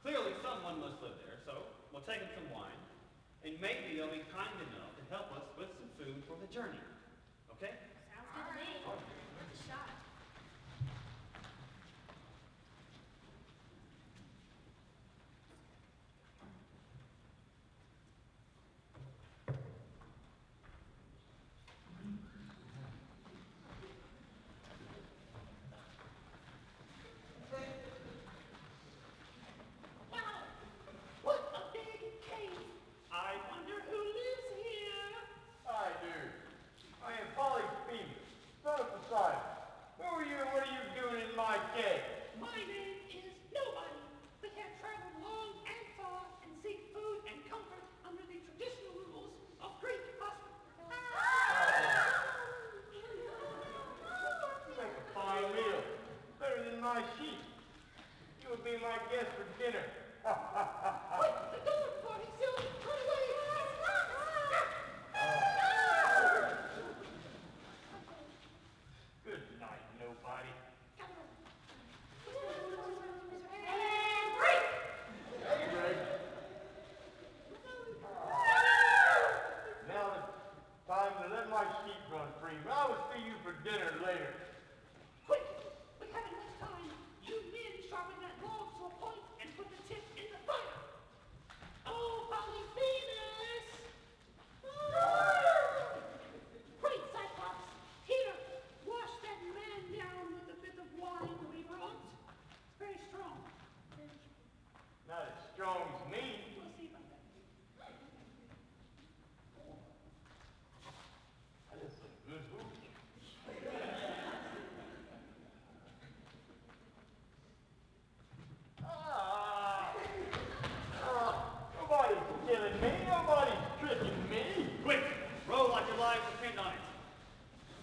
Clearly someone must live there, so we'll take them some wine, and maybe they'll be kind enough to help us with some food for the journey. Okay? Sounds good to me. Worth a shot. I wonder who lives here. I do. I am Polyphemus, son of Poseidon. Who are you and what are you doing in my cave? My name is Nobody. We have traveled long and far and seek food and comfort under the traditional rules of Greek hospitality. Make a fine meal. Better than my sheep. You will be my guest for dinner. Wait, the door party, silly! Run away! Good night, nobody. And break! Hey, Greg. Now it's time to let my sheep run free. I will see you for dinner later. Quick! We haven't much time. You men sharpen that log to a point and put the tip in the fire. Oh, Polyphemus! Great Cyclops! Here, wash that man down with a bit of wine we brought. It's very strong. Not as strong as me. We'll see about that. That is some good hooch. Nobody's killing me. Nobody's tricking me. Quick! Row like your lives depend on it.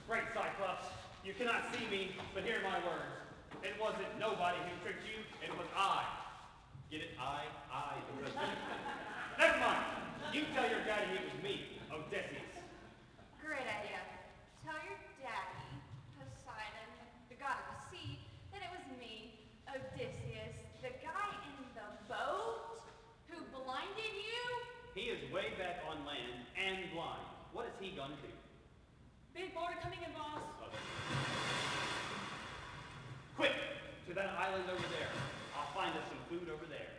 Great Cyclops, you cannot see me, but hear my words. It wasn't nobody who tricked you, it was I. Get it? I. Never mind. You tell your daddy it was me, Odysseus. Great idea. Tell your daddy, Poseidon, the god of the sea, that it was me, Odysseus, the guy in the boat who blinded you. He is way back on land and blind. What is he gonna do? Big board coming in, boss. Quick! To that island over there. I'll find us some food over there.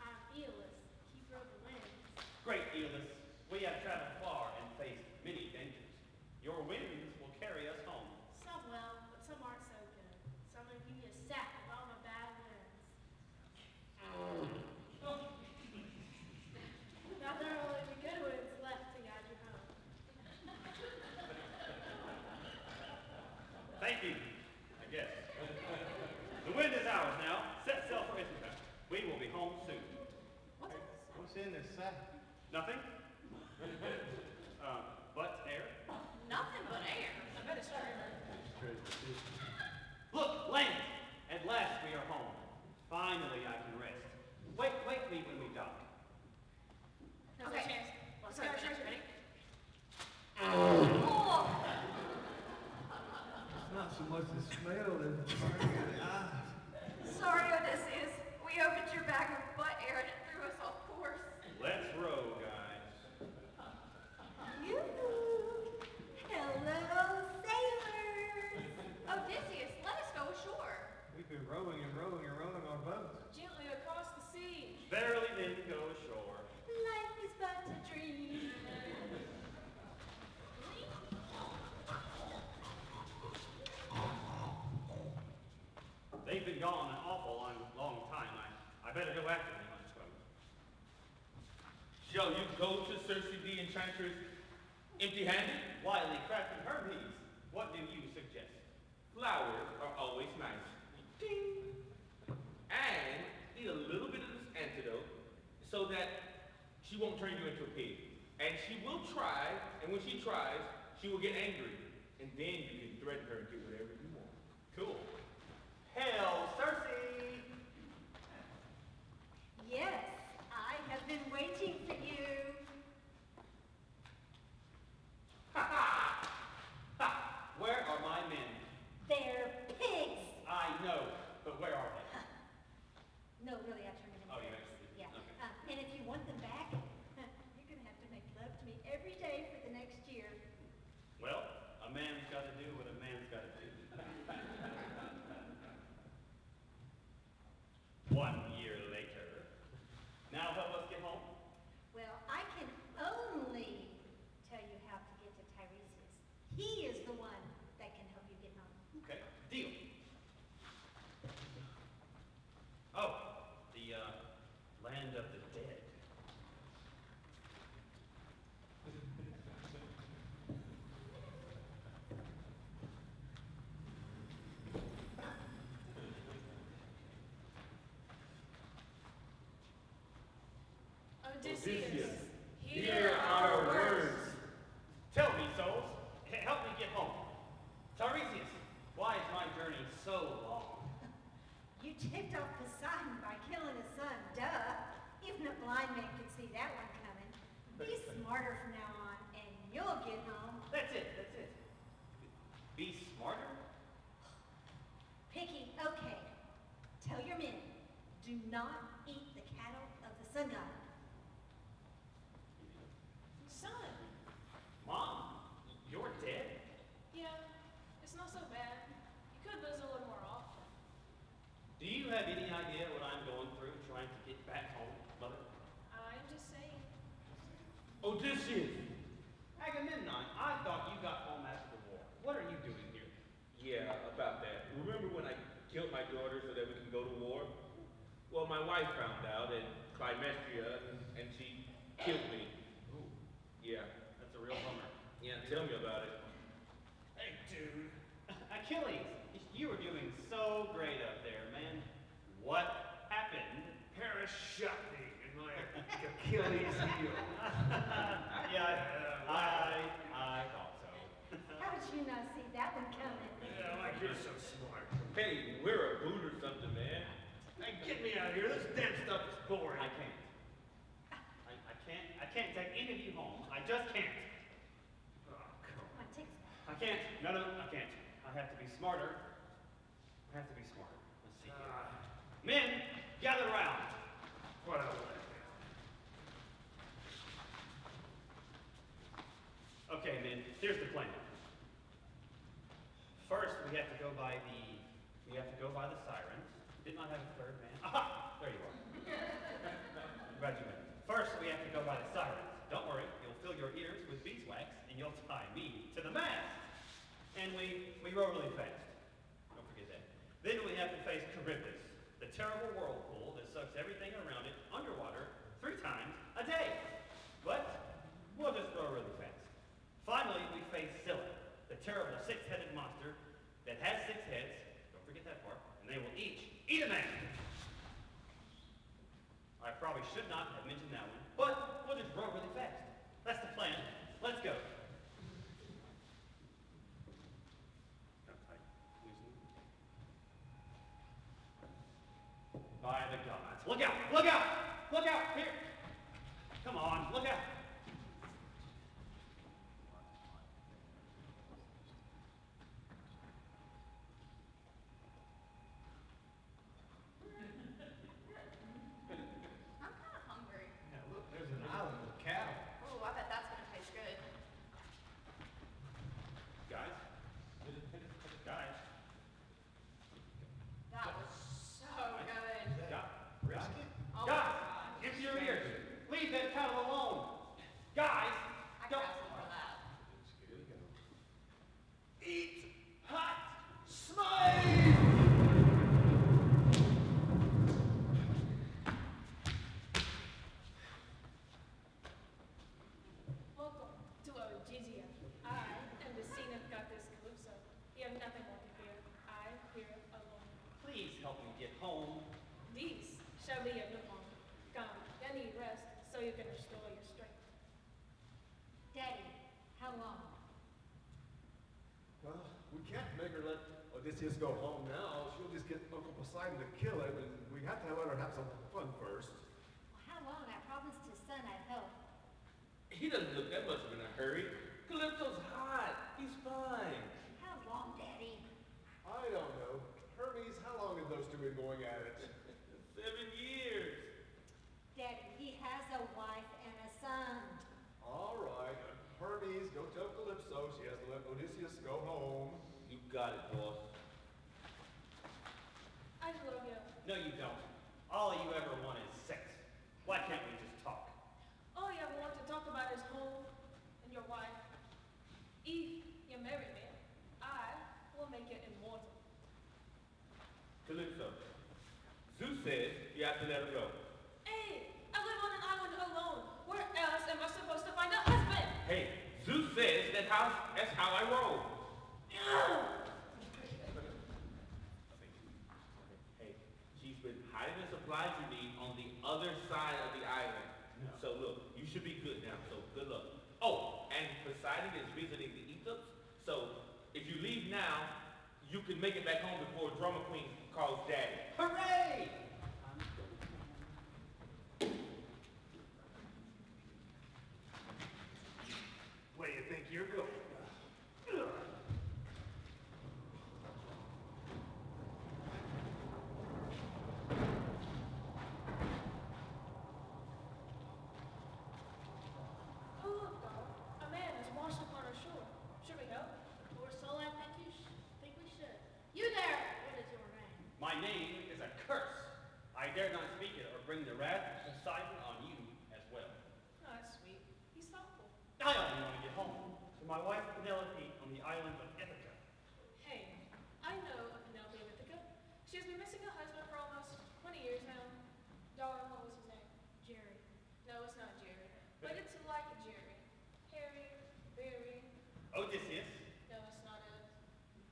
I'm Aeolus, keeper of the winds. Great, Aeolus. We have traveled far and faced many dangers. Your winds will carry us home. Some will, but some aren't so good. So I'm going to give you a sack of all my bad winds. Now there are only the good winds left to guide you home. Thank you, I guess. The wind is ours now. Set sail for Ithaca. We will be home soon. What's in this sack? Nothing? But air? Nothing but air. I bet it's true. Look, land! At last we are home. Finally I can rest. Wake me when we dock. There's no chance. Let's go. Ready? It's not so much the smell as the eyes. Sorry, Odysseus. We opened your bag of butt air and it threw us off course. Let's row, guys. gone an awful long time. I better go after him, I suppose. Shall you go to Circe the Enchantress empty-handed? Wily crafty Hermes, what do you suggest? Flowers are always nice. Ding! And eat a little bit of this antidote so that she won't turn you into a pig. And she will try, and when she tries, she will get angry. And then you can threaten her and get whatever you want. Cool. Hail, Circe! Yes, I have been waiting for you. Ha! Where are my men? They're pigs. I know, but where are they? No, really, I turned them into Oh, you pigs. actually did. Yeah. Okay. And if you want them back, you're going to have to make love to me every day for the next year. Well, a man's got to do what a man's got to do. 1 year later. Now help us get home. Well, I can only tell you how to get to Tiresias. He is the one that can help you get home. Okay, deal. Oh, the land of the dead. Odysseus, Hear our words. Tell me, souls, help me get home. Tiresias, why is my journey so long? You ticked off Poseidon by killing his son, duh. Even a blind man could see that one coming. Be smarter from now on, and you'll get home. That's it. Be smarter? Picky, okay. Tell your men, do not eat the cattle of the sun god. son. Mom, you're dead? Yeah, it's not so bad. You could visit a little more often. Do you have any idea what I'm going through trying to get back home, Mother? I'm just saying. Odysseus! Agamemnon, I thought you got home after the war. What are you doing here? Yeah, about that. Remember when I killed my daughter so that we can go to war? Well, my wife found out, and Climestria, and she killed me. Ooh, Yeah. that's a real bummer. Yeah, tell me about it. Hey, dude. Achilles, you were doing so great up there, man. What happened? Paris shot me in my Achilles heel. Yeah, I thought so. How did you not see that one coming? Yeah, like you're so smart. Hey, we're a boot or something, man. Hey, get me out of here. This damn stuff is boring. I can't. I can't take any of you home. I just can't. Oh, come Come on, take I can't. No, I can't. I have to be smarter. Let's see here. Men, gather around. on. What a letdown. Okay, men, here's the plan. First, we have to go by the sirens. Didn't I have a third man? Aha! There you are. Glad you went. First, we have to go by the sirens. Don't worry, you'll fill your ears with beeswax and you'll tie me to the mast. And we row really fast. Don't forget that. Then we have to face Charybdis, the terrible whirlpool that sucks everything around it underwater 3 times a day. But we'll just row really fast. Finally, we face Scylla, the terrible 6-headed monster that has 6 heads. Don't forget that part. And they will each eat a man. I probably should not have mentioned that one, but we'll just row really fast. That's the plan. Let's go. By the gods. Look out! Look out! Look out! Here! Come on, look out! I'm kind of hungry. Yeah, look, there's an island with cattle. Oh, I bet that's going to taste good. Guys? Guys? That was so good. Guys? Brisket? Oh my Guys! God. Empty your ears! Leave that cattle alone! Gizia. I am the scenic goddess Calypso. You have nothing more to fear. I fear alone. Please help me get home. These shall be your new home. Come, you need rest so you can restore your strength. Daddy, how long? Well, we can't make her let Odysseus go home now. She'll just get Uncle Poseidon to kill him, and we have to let her have some fun first. Well, how long? I promised his son I'd help. He doesn't look that much in a hurry. Calypso's hot. He's fine. How long, Daddy? I don't know. Hermes, how long have those two been going at it? 7 years. Daddy, he has a wife and a son. All right, Hermes, go tell Calypso she has to let Odysseus go home. You got it, boss. I love you. No, you don't. All you ever want is sex. Why can't we just talk? All you ever want to talk about is home and your wife. If you marry me, I will make you immortal. Calypso, Zeus says you have to let her go. Hey, I live on an island alone. Where else am I supposed to find a husband? Hey, Zeus says that's how I roll. Hey, she's been hiding the supplies you need on the other side of the island. No. So look, you should be good now, so good luck. Oh, and Poseidon is visiting the Ethiops, so if you leave now, you can make it back home before Drama Queen calls Daddy. Hooray! Where do you think you're going? Oh, look, dog. A man is washed up on our shore. Should we help? Poor soul, I think we should. You there! What is your name? My name is a curse. I dare not speak it or bring the wrath of Poseidon on you as well. Oh, that's sweet. He's thoughtful. I only want to get home to my wife Penelope on the island of Ithaca. Hey, I know a Penelope of Ithaca. She has been missing her husband for almost 20 years now. Darling, what was his name? Jerry. No, it's not Jerry. But it's like Jerry. Harry, Barry. Odysseus. No, it's not it.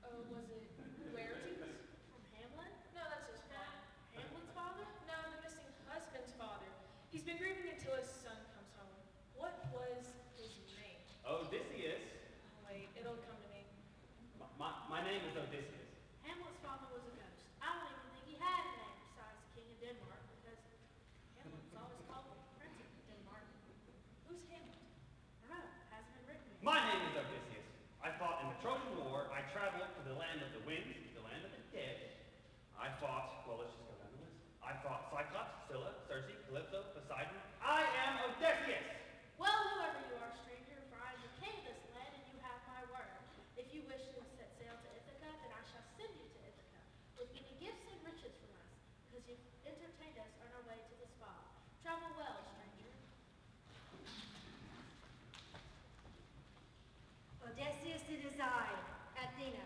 Oh, was it Laertes? From Hamlet? No, that's his father. Hamlet's father? No, the missing husband's father. He's been grieving until his son comes home. What was his name? Odysseus. Oh, wait, it'll come to me. My name is Odysseus. Hamlet's father was a ghost. I don't even think he had a name besides the king of Denmark because Hamlet was always called the prince of Denmark. Who's Hamlet? I don't know. Hasn't been written. My name is Odysseus. I fought in the Trojan War. I traveled to the land of the winds, the land of the dead. I fought, well, let's just go down the list. I fought Cyclops, Scylla, Circe, Calypso, Poseidon. I am Odysseus! Well, whoever you are, stranger, for I am the king of this land, and you have my word. If you wish to set sail to Ithaca, then I shall send you to Ithaca, with many gifts and riches from us, because you've entertained us on our way to the spa. Travel well, stranger. Odysseus, it is I, Athena.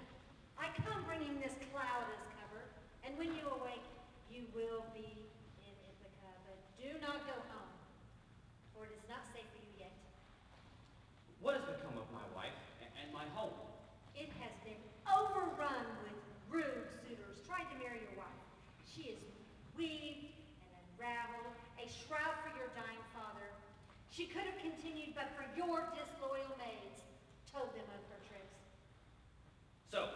I come bringing this cloud as cover, and when you awake, you will be in Ithaca, but do not go home, for it is not safe for you yet. What has become of my wife and my home? It has been overrun with rude suitors trying to marry your wife. She is weaved and unraveled, a shroud for your dying father. She could have continued, but for your disloyal maids told them of her tricks. So,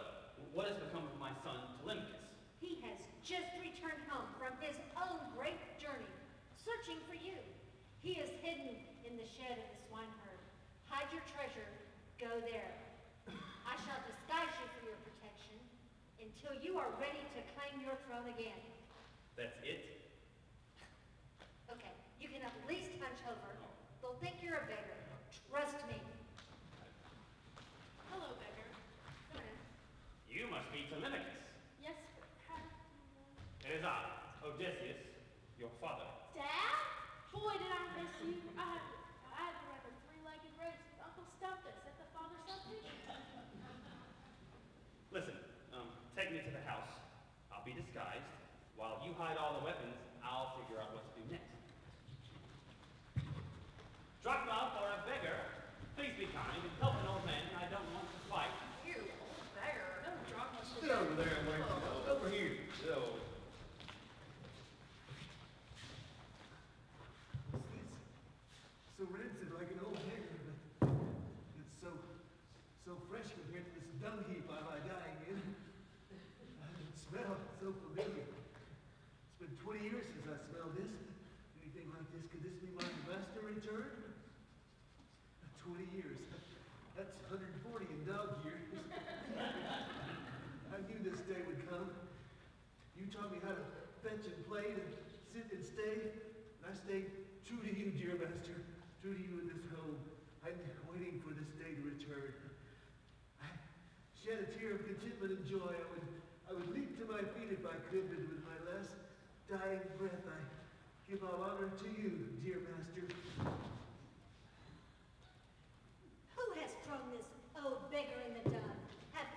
what has become of my son Telemachus? He has just returned home from his own great journey, searching for you. He is hidden in the shed of the swineherd. Hide your treasure, go there. I shall disguise you for your protection until you are ready to claim your throne again. That's it? Okay, you can at least hunch over. They'll think you're a beggar. Trust me. Hello, beggar. Go ahead. You must be Telemachus. Yes, but It is I, Odysseus, your father. Dad? Boy, did I miss you. I had to run a three-legged race with Uncle Stumpus at the father celebration. Listen, take me to the house. I'll be disguised. While you hide all the weapons, I'll figure out what to do next. Drachma for a beggar. Please be kind and help an old man I don't want to fight. You, old beggar. Don't drop us. Sit over there and wait. Over here. So. What's this? So rancid like an old beggar, but it's so fresh compared to this dung heap I lie dying in. It smells so familiar. It's been 20 years since I smelled this. Anything like this, could this be my master return? 20 years. That's 140 in dog years. I knew this day would come. You taught me how to fetch and play and sit and stay. And I stayed true to you, dear master. True to you in this home. I'm waiting for this day to return. I shed a tear of contentment and joy. I would leap to my feet if I could, but with my last dying breath, I give all honor to you, dear master. Who has thrown this old beggar in the dung? Have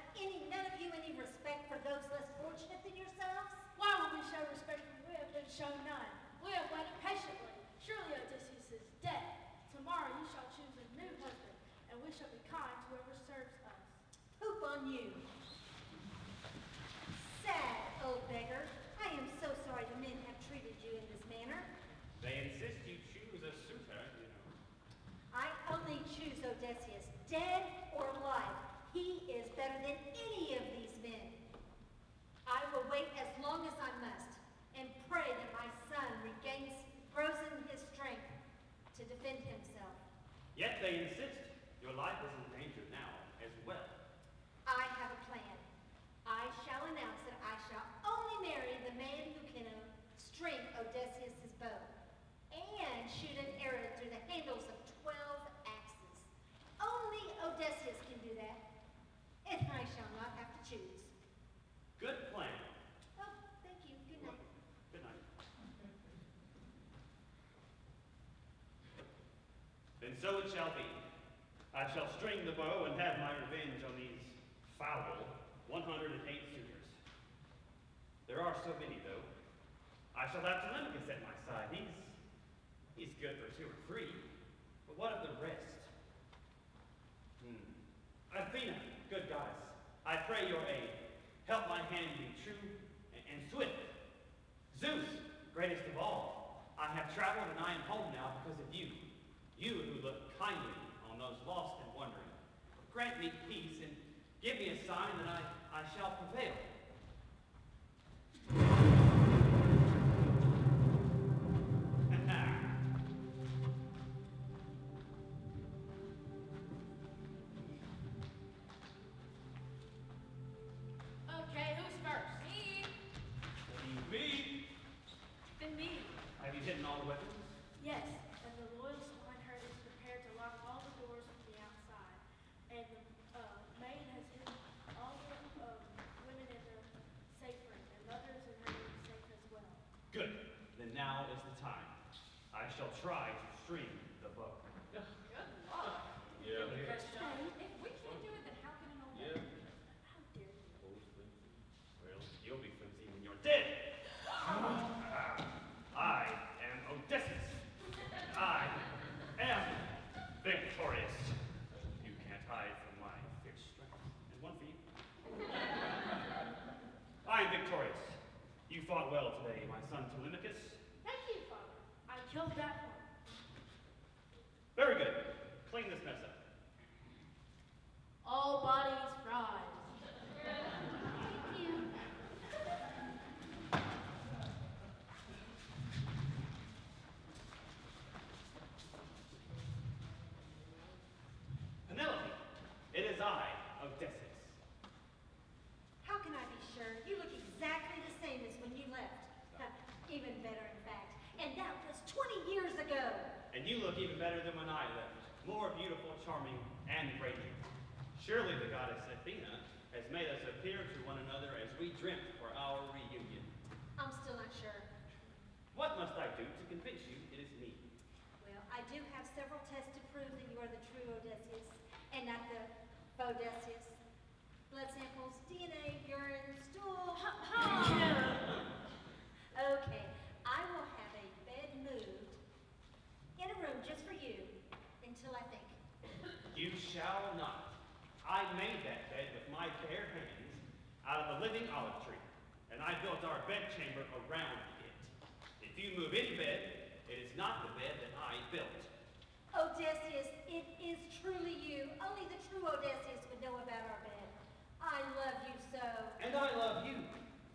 none of you any respect for those less fortunate than yourselves? Why would we show respect when we have been shown none? We have waited patiently. Surely Odysseus is dead. Tomorrow you shall choose a new husband, and we shall be kind to whoever serves us. Poop on you. Sad old beggar. I am so sorry the men have treated you in this manner. They insist you choose a suitor, you know. I only choose Odysseus, dead or alive. He is better than any of these men. I will wait as long as I must and pray that my son grows in his strength to defend himself. Yet they insist your life is in danger now as well. I have a plan. I shall announce that I shall only marry the man who can string Odysseus' bow and shoot an arrow through the handles of 12 axes. Only Odysseus can do that, and I shall not have to choose. Good plan. Oh, thank you. Good night. Good night. Then so it shall be. I shall string the bow and have my revenge on these foul 108 suitors. There are so many, though. I shall have Telemachus at my side. He's good for 2 or 3. But what of the rest? Athena, good goddess, I pray your aid. Help my hand be true and swift. Zeus, greatest of all, I have traveled and I am home now because of you. You who look kindly on those lost and wandering. Grant me peace and give me a sign that I shall prevail. Okay, who's first? Me. Me? Then me. Have you hidden all the weapons? Yes, and the loyal swineherd is prepared to lock all the doors from the outside. And the maid has hidden all the women in the safe room, and others in her room safe as well. Good. Then now is the time. I shall try to string the bow. Good luck. Yeah. If we can't do it, then how can an old man? How dare you? Well, you'll be flimsy when you're dead. I am Odysseus. I am victorious. You can't hide from my fierce strength. There's one for you. I am victorious. You fought well today, my son Telemachus. Thank you, Father. I killed that one. Very good. Clean this mess up. All bodies rise. Thank you. Penelope, it is I, Odysseus. How can I be sure? You look exactly the same as when you left. Even better, in fact. And that was 20 years ago. And you look even better than when I left. More beautiful, charming, and radiant. Surely the goddess Athena has made us appear to one another as we dreamt for our reunion. I'm still not sure. What must I do to convince you it is me? Well, I do have several tests to prove that you are the true Odysseus and not the Odysseus. Blood samples, DNA, urine, stool. Okay, I will have a bed moved in a room just for you until I think. You shall not. I made that bed with my bare hands out of a living olive tree, and I built our bedchamber around it. If you move any bed, it is not the bed that I built. Odysseus, it is truly you. Only the true Odysseus would know about our bed. I love you so. And I love you.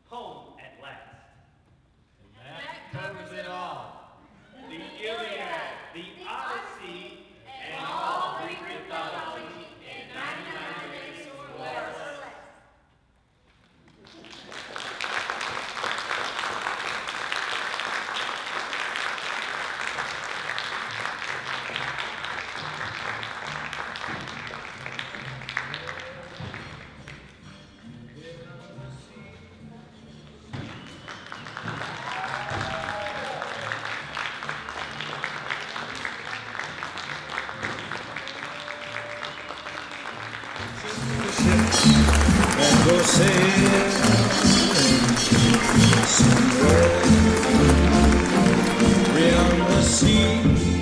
Home at last. And that covers it all. The Iliad, the Odyssey, and all Greek mythology in 99 days or less. And go sailing somewhere beyond the sea.